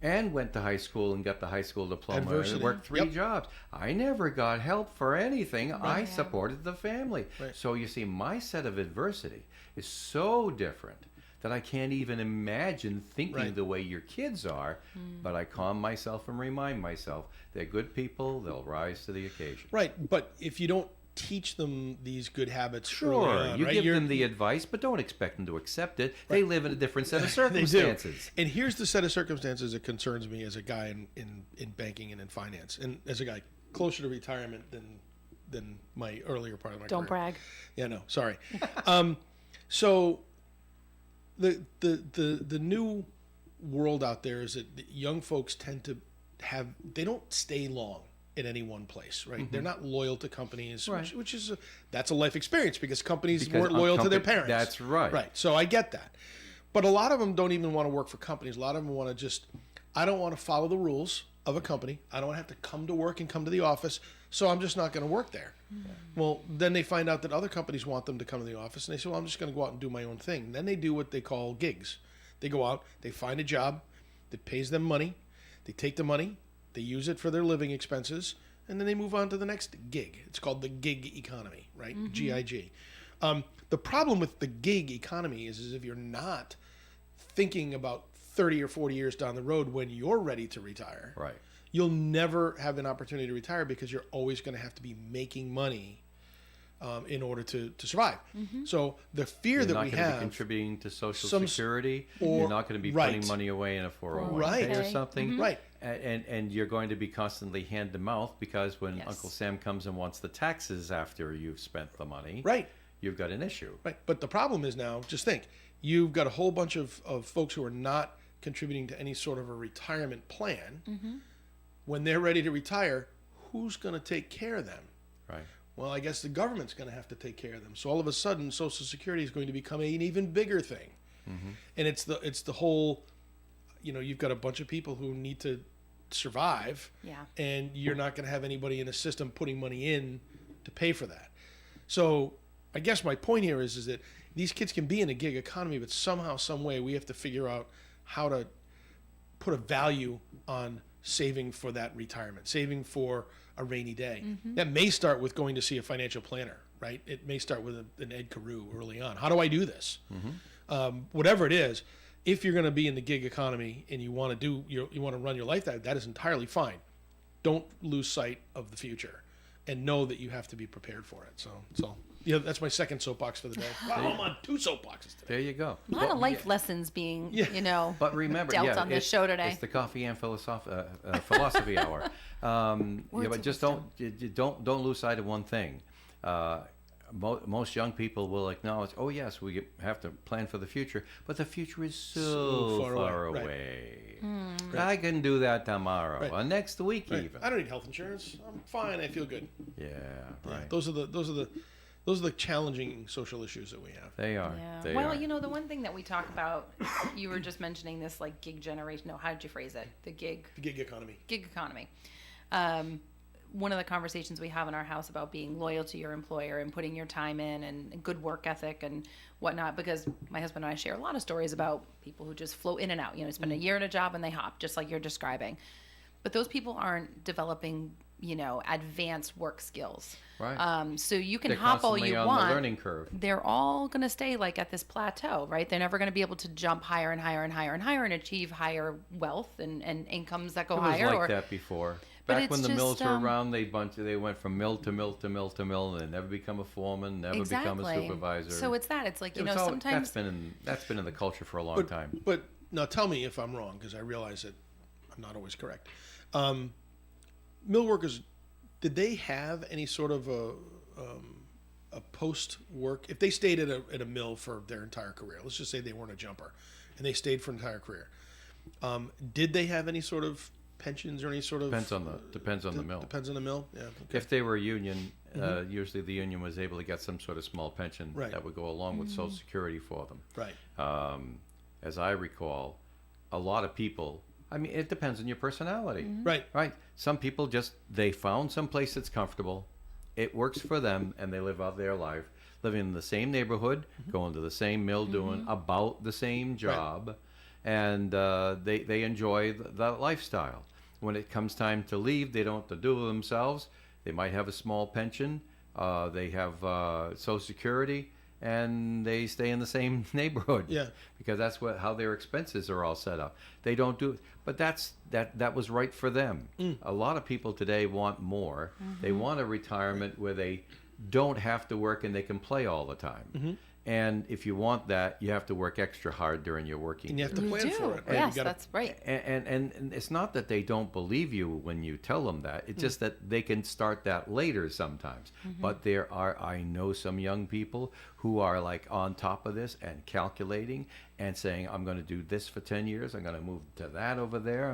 And went to high school and got the high school diploma Adversity. and worked 3 jobs. I never got help for anything. I Yeah. supported the family. Right. So you see, my set of adversity is so different that I can't even imagine thinking Right. the way your kids are. But I calm myself and remind myself they're good people. They'll rise to the occasion. Right, but if you don't teach them these good habits early Sure, on, you right, give you're- them the advice, but don't expect them to accept it. They live in a different set of They do. circumstances. And here's the set of circumstances that concerns me as a guy in banking and in finance, and as a guy closer to retirement than my earlier part of my Don't career. brag. Yeah, no, sorry. So the new world out there is that the young folks tend to they don't stay long at any one place, right? They're not loyal to companies, Right. which is that's a life experience because companies Because weren't loyal to their company- parents. that's right. Right. So I get that. But a lot of them don't even want to work for companies. A lot of them want to just, I don't want to follow the rules of a company. I don't have to come to work and come to the office. So I'm just not going to work there. Well, then they find out that other companies want them to come to the office, and they say, well, I'm just going to go out and do my own thing. Then they do what they call gigs. They go out, they find a job that pays them money, they take the money, they use it for their living expenses, and then they move on to the next gig. It's called the gig economy, right? GIG. The problem with the gig economy is if you're not thinking about 30 or 40 years down the road when you're ready to retire, Right. you'll never have an opportunity to retire because you're always going to have to be making money in order to survive. So the fear You're that not we going to be have, contributing to Social some Security. or- You're not going to be right. putting money away in a 401k Right. or something. Right. And you're going to be constantly hand to mouth because when Yes. Uncle Sam comes and wants the taxes after you've spent the money, right, you've got an issue. right. But the problem is now, just think, you've got a whole bunch of folks who are not contributing to any sort of a retirement plan. When they're ready to retire, who's going to take care of them? Right. Well, I guess the government's going to have to take care of them. So all of a sudden, Social Security is going to become an even bigger thing. And it's the whole, you've got a bunch of people who need to survive, Yeah. and you're not going to have anybody in the system putting money in to pay for that. So I guess my point here is that these kids can be in a gig economy, but somehow, some way, we have to figure out how to put a value on saving for that retirement, saving for a rainy day. That may start with going to see a financial planner, right? It may start with an Ed Carew early on. How do I do this? Whatever it is, if you're going to be in the gig economy and you want to you want to run your life that is entirely fine. Don't lose sight of the future, and know that you have to be prepared for it. So yeah, that's my second soapbox for the day. Wow, I'm on 2 soapboxes today. There you go. A lot of life lessons being, But remember, dealt yeah, on this it's- show today. It's the coffee and philosophy hour. Words But of just don't lose sight of one thing. Most young people will acknowledge, oh yes, we have to plan for the future, but the future is so far far away, away. Right. I can do that tomorrow Right. or next week Right. even. I don't need health insurance. I'm fine. I feel good. Yeah, right. Those are the challenging social issues that we have. They are. Yeah. They Well, are. the one thing that we talk about, you were just mentioning this like gig generation. No, how did you phrase it? The gig The gig economy. economy. One of the conversations we have in our house about being loyal to your employer and putting your time in and good work ethic and whatnot, because my husband and I share a lot of stories about people who just flow in and out, spend a year in a job and they hop, just like you're describing. But those people aren't developing, advanced work skills. Right. So you can They're hop all constantly you on want. the learning curve. They're all going to stay like at this plateau, right? They're never going to be able to jump higher and higher and higher and higher and achieve higher wealth and incomes that go It was higher. like that before. But Back when it's the mills just, were around, they went from mill to mill to mill to mill, and never become a foreman, never become a supervisor. So it's that. It's like, It was all- sometimes that's been in the culture for a long time. But now tell me if I'm wrong, because I realize that I'm not always correct. Mill workers, did they have any sort of a post work? If they stayed at a mill for their entire career, let's just say they weren't a jumper, and they stayed for an entire career, did they have any sort of pensions or any sort of Depends on the mill. Depends on the mill. Yeah. Okay. If they were a union, usually the union was able to get some sort of small pension Right. that would go along with Social Security for them. Right. As I recall, a lot of people. I mean, it depends on your personality. Right. Right. Some people they found some place that's comfortable, it works for them, and they live out their life, living in the same neighborhood, going to the same mill, doing about the same job, and they enjoy that lifestyle. When it comes time to leave, they don't have to do it themselves. They might have a small pension. They have Social Security, and they stay in the same neighborhood. Yeah. Because that's how their expenses are all set up. They don't do, but that was right for them. A lot of people today want more. They want a retirement where they don't have to work and they can play all the time. And if you want that, you have to work extra hard during your working And you have to You plan do. for it. Right? Yes, You gotta- that's right. and it's not that they don't believe you when you tell them that. It's just that they can start that later sometimes. But I know some young people who are like on top of this and calculating and saying, I'm going to do this for 10 years. I'm going to move to that over there.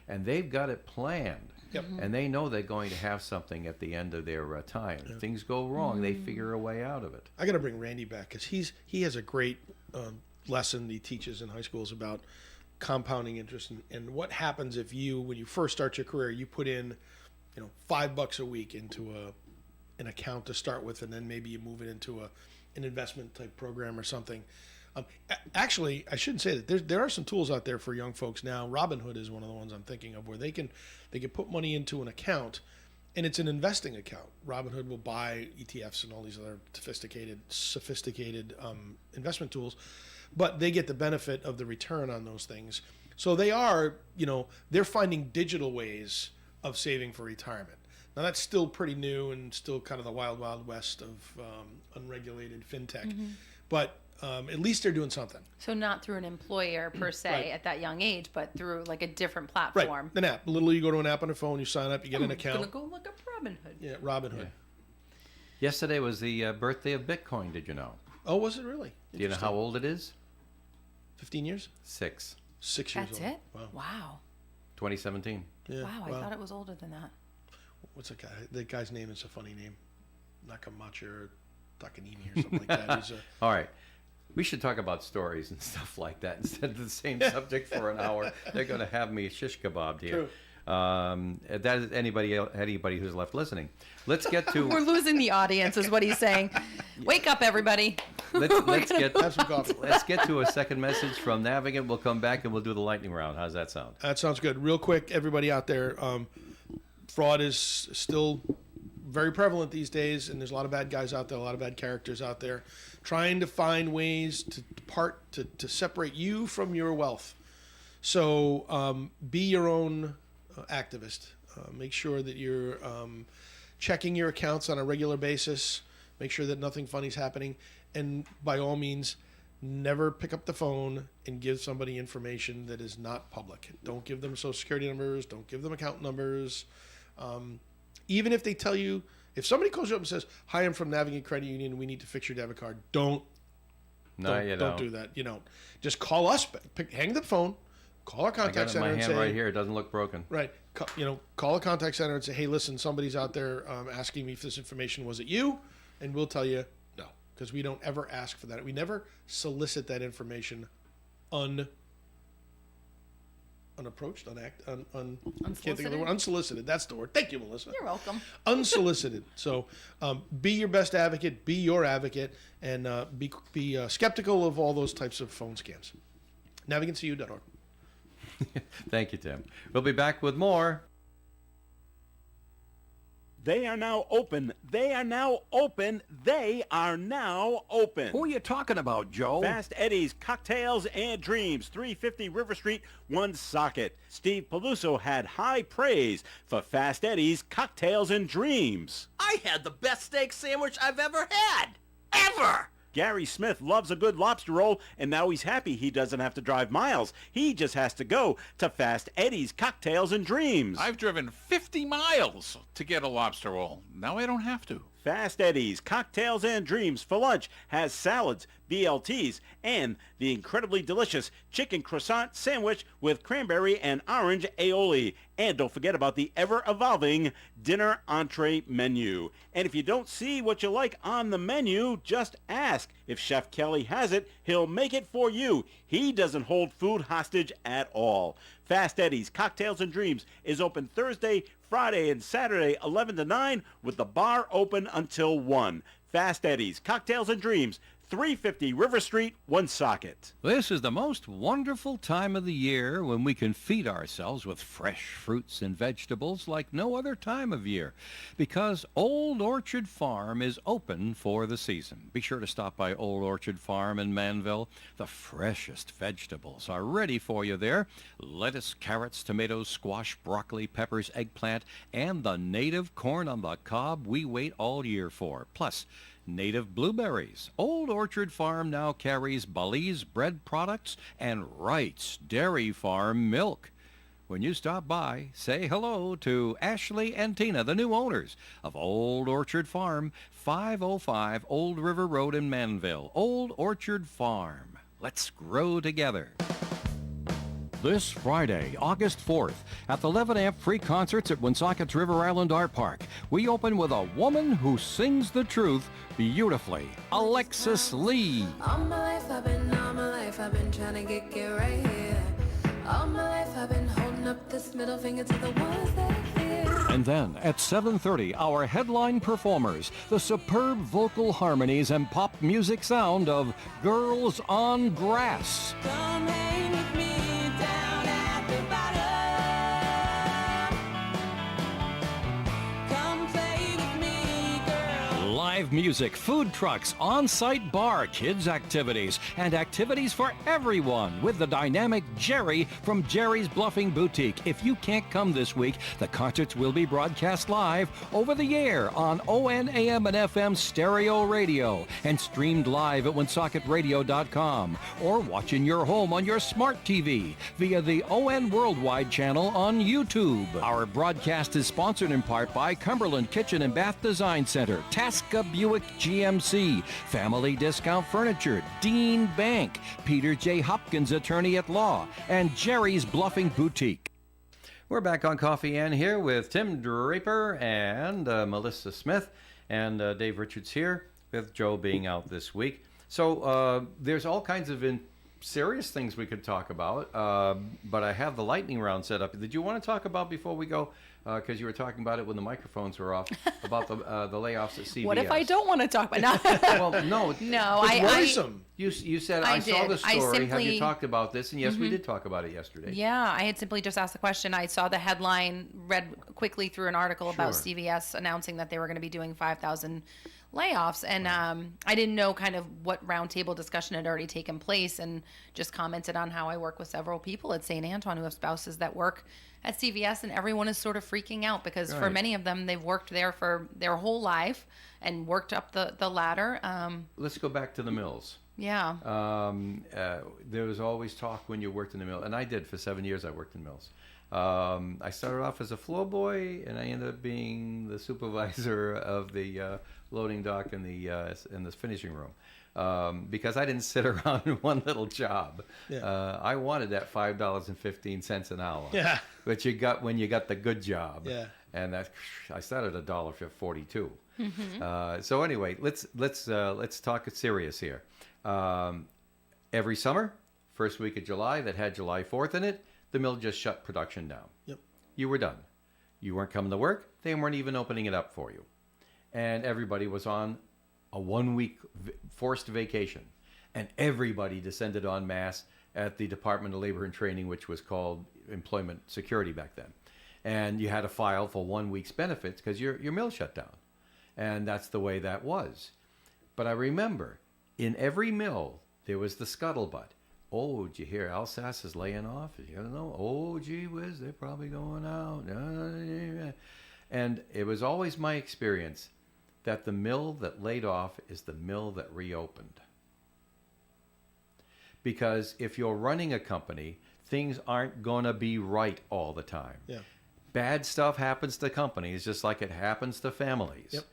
And they've got it planned. Yep. And they know they're going to have something at the end of their time. If things go wrong, they figure a way out of it. I got to bring Randy back because he has a great lesson he teaches in high schools about compounding interest and what happens if when you first start your career, you put in, $5 a week into an account to start with, and then maybe you move it into an investment type program or something. Actually, I shouldn't say that. There are some tools out there for young folks now. Robinhood is one of the ones I'm thinking of where they can put money into an account, and it's an investing account. Robinhood will buy ETFs and all these other sophisticated investment tools, but they get the benefit of the return on those things. So they're finding digital ways of saving for retirement. Now that's still pretty new and still kind of the wild, wild west of unregulated fintech, but at least they're doing something. So not through an employer per se Right. at that young age, but through like a different Right, platform. an app. Literally, you go to an app on your phone, you sign up, you get an I'm account. gonna go look up Robinhood. Yeah, Robinhood. Yesterday was the birthday of Bitcoin, did you know? Oh, was it really? Do you know how old it is? 15 years? 6. 6 years That's old. it? Wow. Wow. 2017. Yeah. Wow, I thought it was older than that. What's that guy? The guy's name is a funny name. Nakamacha or Takanimi or something like that. He's a, All right. We should talk about stories and stuff like that instead of the same subject for an hour. They're going to have me shish kebabbed here. True. That is anybody who's left listening. Let's get to We're losing the audience, is what he's saying. Wake up, everybody. let's get have some coffee. let's get to a second message from Navigant. We'll come back and we'll do the lightning round. How's that sound? That sounds good. Real quick, everybody out there, fraud is still very prevalent these days, and there's a lot of bad guys out there, a lot of bad characters out there, trying to find ways to separate you from your wealth. So be your own activist. Make sure that you're checking your accounts on a regular basis. Make sure that nothing funny's happening, and by all means, never pick up the phone and give somebody information that is not public. Don't give them social security numbers. Don't give them account numbers. Even if they tell you, if somebody calls you up and says, "Hi, I'm from Navigant Credit Union. We need to fix your debit card." Don't do that. You don't. Just call us. Hang the phone. Call our I got contact it in center my and hand say, right here. It doesn't look broken. right. Call a contact center and say, "Hey, listen, somebody's out there asking me if this information was it you," and we'll tell you no, because we don't ever ask for that. We never solicit that information unapproached, can't think of the word. Unsolicited. That's the word. Thank you, Melissa. You're welcome. Unsolicited. So, be your best advocate. Be your advocate, and be skeptical of all those types of phone scams. NavigantCU.org. Thank you, Tim. We'll be back with more. They are now open. They are now open. They are now open. Who are you talking about, Joe? Fast Eddie's Cocktails and Dreams, 350 River Street, Woonsocket. Steve Peluso had high praise for Fast Eddie's Cocktails and Dreams. I had the best steak sandwich I've ever had. Ever! Gary Smith loves a good lobster roll, and now he's happy he doesn't have to drive miles. He just has to go to Fast Eddie's Cocktails and Dreams. I've driven 50 miles to get a lobster roll. Now I don't have to. Fast Eddie's Cocktails and Dreams for lunch has salads, BLTs, and the incredibly delicious chicken croissant sandwich with cranberry and orange aioli. And don't forget about the ever-evolving dinner entree menu. And if you don't see what you like on the menu, just ask. If Chef Kelly has it, he'll make it for you. He doesn't hold food hostage at all. Fast Eddie's Cocktails and Dreams is open Thursday, Friday, and Saturday 11 to 9 with the bar open until 1. Fast Eddie's Cocktails and Dreams, 350 River Street, Woonsocket. This is the most wonderful time of the year when we can feed ourselves with fresh fruits and vegetables like no other time of year, because Old Orchard Farm is open for the season. Be sure to stop by Old Orchard Farm in Manville. The freshest vegetables are ready for you there. Lettuce, carrots, tomatoes, squash, broccoli, peppers, eggplant, and the native corn on the cob we wait all year for. Plus, native blueberries. Old Orchard Farm now carries Belize bread products and Wright's Dairy Farm milk. When you stop by, say hello to Ashley and Tina, the new owners of Old Orchard Farm, 505 Old River Road in Manville. Old Orchard Farm. Let's grow together. This Friday, August 4th, at the 11 Amp Free Concerts at Woonsocket's River Island Art Park, we open with a woman who sings the truth beautifully, Alexis Lee. All my life I've been trying to get right here. All my life I've been holding up this middle finger to the ones that fear. And then at 7:30, our headline performers, the superb vocal harmonies and pop music sound of Girls on Grass. Come hang with me down at the bottom. Come play with me, girl. Live music, food trucks, on-site bar, kids activities, and activities for everyone with the dynamic Jerry from Jerry's Bluffing Boutique. If you can't come this week, the concerts will be broadcast live over the air on ONAM and FM stereo radio and streamed live at woonsocketradio.com or watch in your home on your smart TV via the ON Worldwide channel on YouTube. Our broadcast is sponsored in part by Cumberland Kitchen and Bath Design Center, Tasca Buick GMC, Family Discount Furniture, Dean Bank, Peter J. Hopkins Attorney at Law, and Jerry's Bluffing Boutique. We're back on Coffee Ann here with Tim Draper and Melissa Smith, and Dave Richards here with Joe being out this week. So there's all kinds of serious things we could talk about, but I have the lightning round set up. Did you want to talk about before we go? Because you were talking about it when the microphones were off, about the layoffs at CVS. What if I don't want to talk about it? Well, no. No, It's worrisome. You said, I I saw did. the story. I Have simply- you talked about this? And yes, we did talk about it yesterday. Yeah, I had simply just asked the question. I saw the headline, read quickly through an article about Sure. CVS announcing that they were going to be doing 5,000 layoffs. And I didn't know kind of what roundtable discussion had already taken place, and just commented on how I work with several people at St. Antoine who have spouses that work at CVS, and everyone is sort of freaking out because for Right. many of them, they've worked there for their whole life and worked up the ladder. Let's go back to the mills. Yeah. There was always talk when you worked in the mill, and I did for 7 years. I worked in mills. I started off as a floor boy, and I ended up being the supervisor of the loading dock in the finishing room, because I didn't sit around in one little job. Yeah. I wanted that $5.15 an hour. Yeah. But you got when you got the good job. Yeah. And that I started at $1.42. So anyway, let's talk serious here. Every summer, first week of July, that had July 4th in it, the mill just shut production down. Yep. You were done. You weren't coming to work. They weren't even opening it up for you. And everybody was on a 1 week forced vacation. And everybody descended en masse at the Department of Labor and Training, which was called Employment Security back then. And you had to file for 1 week's benefits because your mill shut down. And that's the way that was. But I remember in every mill, there was the scuttlebutt. Oh, did you hear Alsace is laying off? You don't know. Oh, gee whiz, they're probably going out. And it was always my experience that the mill that laid off is the mill that reopened. Because if you're running a company, things aren't going to be right all the time. Yeah. Bad stuff happens to companies just like it happens to families. Yep.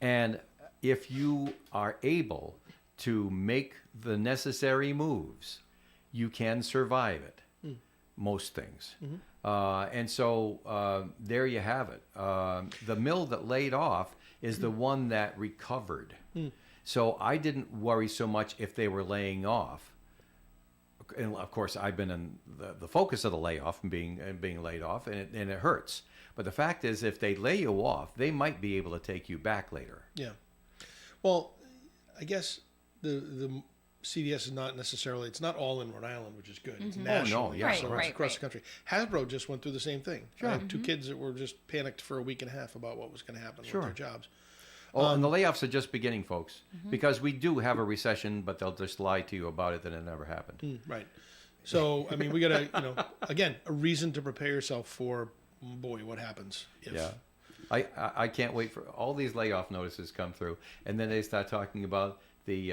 And if you are able to make the necessary moves, you can survive it. Most things. And so there you have it. The mill that laid off is the one that recovered. So I didn't worry so much if they were laying off. And of course, I've been in the focus of the layoff and being laid off, and it hurts. But the fact is, if they lay you off, they might be able to take you back later. Yeah. Well, I guess the CVS is not necessarily, it's not all in Rhode Island, which is good. It's Mm-hmm. national. yeah, so right, it's across right. the country. Hasbro just went through the same thing. Sure. I had 2 kids that were just panicked for a week and a half about what was going to happen Sure. with their jobs. Oh, and the layoffs are just beginning, folks, because we do have a recession, but they'll just lie to you about it that it never happened. Right. So, I mean, we got to, again, a reason to prepare yourself for, boy, what happens if. Yeah. I can't wait for all these layoff notices come through, and then they start talking about the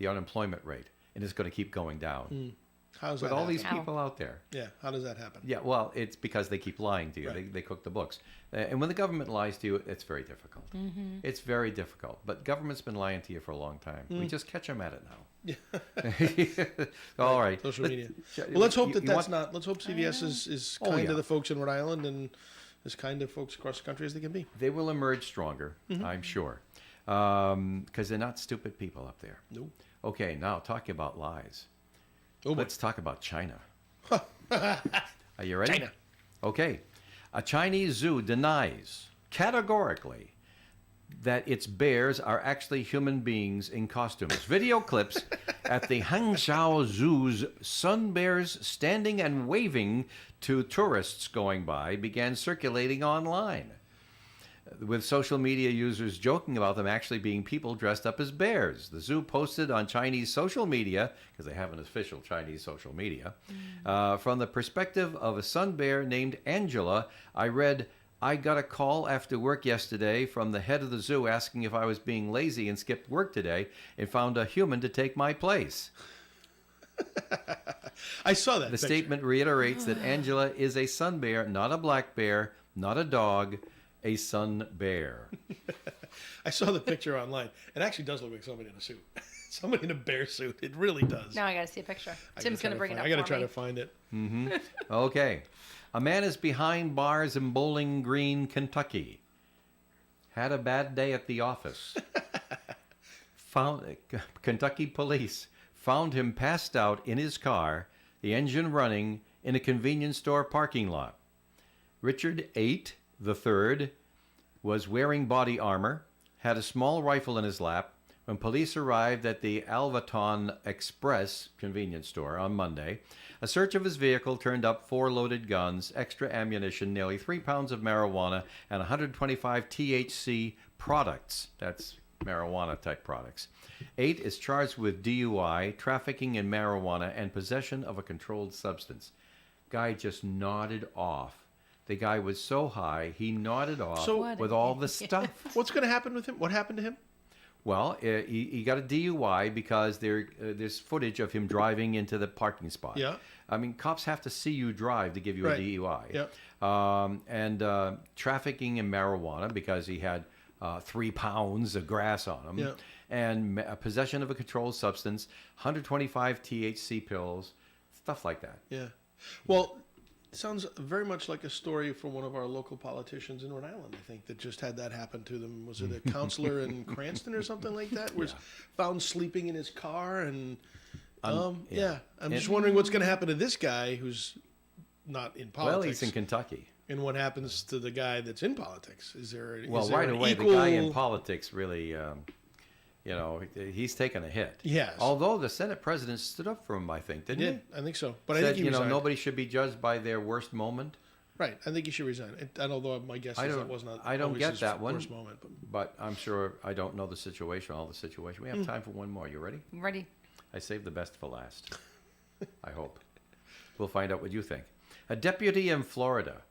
unemployment rate, and it's going to keep going down. How's With that all happen? these people out there. Yeah, how does that happen? Yeah, well, it's because they keep lying to you. Right. They cook the books. And when the government lies to you, it's very difficult. It's very difficult. But government's been lying to you for a long time. We just catch them at it now. All right. Social Let- media. sh- Well, let's hope you- that you that's want- not. Let's hope CVS is Oh, kind yeah. to the folks in Rhode Island and as kind to folks across the country as they can be. They will emerge stronger, I'm sure. Because they're not stupid people up there. No. Okay, now talking about lies. Oh, boy. Let's talk about China. Are you ready? China. Okay. A Chinese zoo denies categorically that its bears are actually human beings in costumes. Video clips at the Hangzhou Zoo's sun bears standing and waving to tourists going by began circulating online, with social media users joking about them actually being people dressed up as bears. The zoo posted on Chinese social media, because they have an official Chinese social media, from the perspective of a sun bear named Angela, I read, "I got a call after work yesterday from the head of the zoo asking if I was being lazy and skipped work today and found a human to take my place." I saw that. The picture. statement reiterates that Angela is a sun bear, not a black bear, not a dog, a sun bear. I saw the picture online. It actually does look like somebody in a suit. Somebody in a bear suit. It really does. Now I got to see a picture. Tim's going to bring it up I got to for try me. to find it. Okay. A man is behind bars in Bowling Green, Kentucky. Had a bad day at the office. Kentucky police found him passed out in his car, the engine running, in a convenience store parking lot. Richard 8 III was wearing body armor, had a small rifle in his lap. When police arrived at the Alvaton Express convenience store on Monday, a search of his vehicle turned up 4 loaded guns, extra ammunition, nearly 3 pounds of marijuana, and 125 THC products. That's marijuana-type products. 8 is charged with DUI, trafficking in marijuana, and possession of a controlled substance. Guy just nodded off. The guy was so high, he nodded off So- with all the stuff. What's going to happen with him? What happened to him? Well, he got a DUI because there's footage of him driving into the parking spot. Yeah. I mean, cops have to see you drive to give you Right. a DUI. Yeah. And trafficking in marijuana because he had 3 pounds of grass on him. Yeah. And possession of a controlled substance, 125 THC pills, stuff like that. Yeah. Well, it sounds very much like a story from one of our local politicians in Rhode Island, I think, that just had that happen to them. Was it a counselor in Cranston or something like that? Was found sleeping in his car and yeah. I'm just wondering what's going to happen to this guy who's not in politics. Well, he's in Kentucky. And what happens to the guy that's in politics? Is there Well, there right an away, equal... the guy in politics really, he's taken a hit. Yes. Although the Senate president stood up for him, I think, didn't Yeah, he? I think so. But I Said, think he resigned. nobody should be judged by their worst moment. Right. I think he should resign. And although my guess is that was not I don't always get his that one. worst moment. But But I'm sure I don't know the situation, all the situation. We have time for one more. You ready? Ready? I saved the best for last. I hope. We'll find out what you think. A deputy in Florida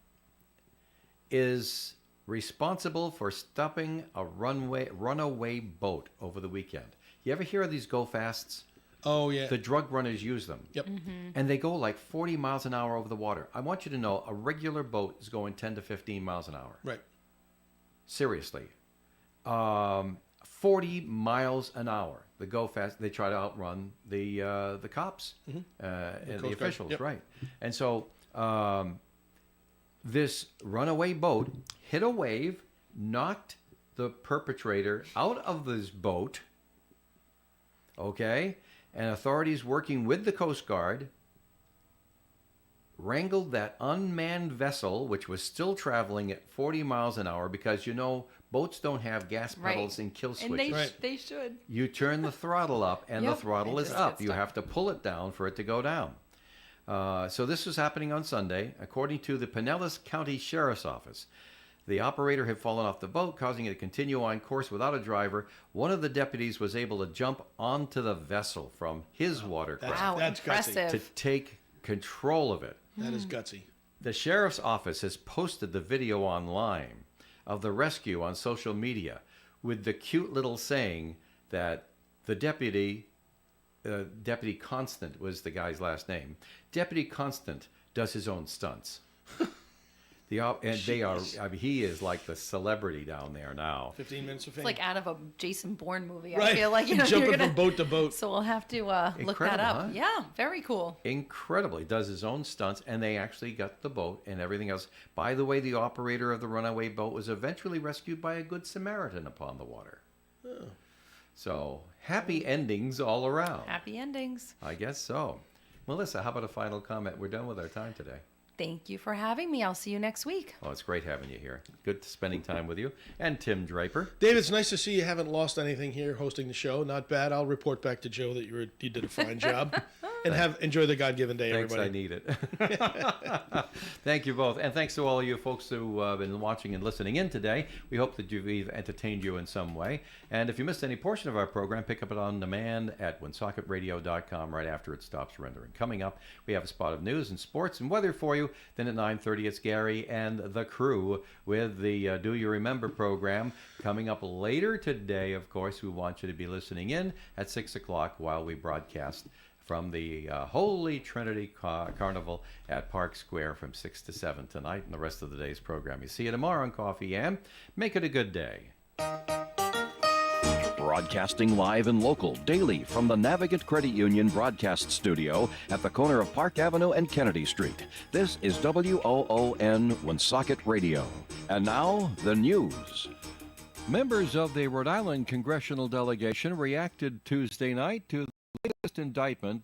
is responsible for stopping a runaway boat over the weekend. You ever hear of these go fasts? oh yeah. The drug runners use them. Yep. And they go like 40 miles an hour over the water. I want you to know a regular boat is going 10 to 15 miles an hour. Right. Seriously. 40 miles an hour. The go fast. They try to outrun the cops and the Coast Guard, officials, yep. right? And so this runaway boat hit a wave, knocked the perpetrator out of this boat. Okay, and authorities working with the Coast Guard wrangled that unmanned vessel, which was still traveling at 40 miles an hour, because boats don't have gas pedals and kill And switches. they should. You turn the throttle up, and the Yep, throttle it is just up. gets You stuck. have to pull it down for it to go down. So this was happening on Sunday. According to the Pinellas County Sheriff's Office, the operator had fallen off the boat, causing it to continue on course without a driver. One of the deputies was able to jump onto the vessel from his watercraft Wow, That's gutsy. impressive. to take control of it. That is gutsy. The sheriff's office has posted the video online of the rescue on social media with the cute little saying that the Deputy Constant was the guy's last name. Deputy Constant does his own stunts. He is like the celebrity down there now. 15 minutes of fame. It's like out of a Jason Bourne movie. Right. I feel like Jumping you're gonna, from boat to boat. So we'll have to look that Incredible, up. huh? Yeah, very cool. Incredible. He does his own stunts, and they actually got the boat and everything else. By the way, the operator of the runaway boat was eventually rescued by a good Samaritan upon the water. So, happy endings all around. Happy endings. I guess so. Melissa, how about a final comment? We're done with our time today. Thank you for having me. I'll see you next week. Oh, it's great having you here. Good spending time with you. And Tim Draper. Dave, it's nice to see you haven't lost anything here hosting the show. Not bad. I'll report back to Joe that you did a fine job. And enjoy the God-given day, Thanks, everybody. I need it. Thank you both. And thanks to all of you folks who have been watching and listening in today. We hope that we've entertained you in some way. And if you missed any portion of our program, pick up it on demand at WoonsocketRadio.com right after it stops rendering. Coming up, we have a spot of news and sports and weather for you. Then at 9:30, it's Gary and the crew with the Do You Remember program. Coming up later today, of course, we want you to be listening in at 6 o'clock while we broadcast from the Holy Trinity Carnival at Park Square from 6 to 7 tonight and the rest of the day's program. You see you tomorrow on Coffee and make it a good day. Broadcasting live and local daily from the Navigant Credit Union broadcast studio at the corner of Park Avenue and Kennedy Street. This is WOON Woonsocket Radio. And now, the news. Members of the Rhode Island congressional delegation reacted Tuesday night to the latest indictment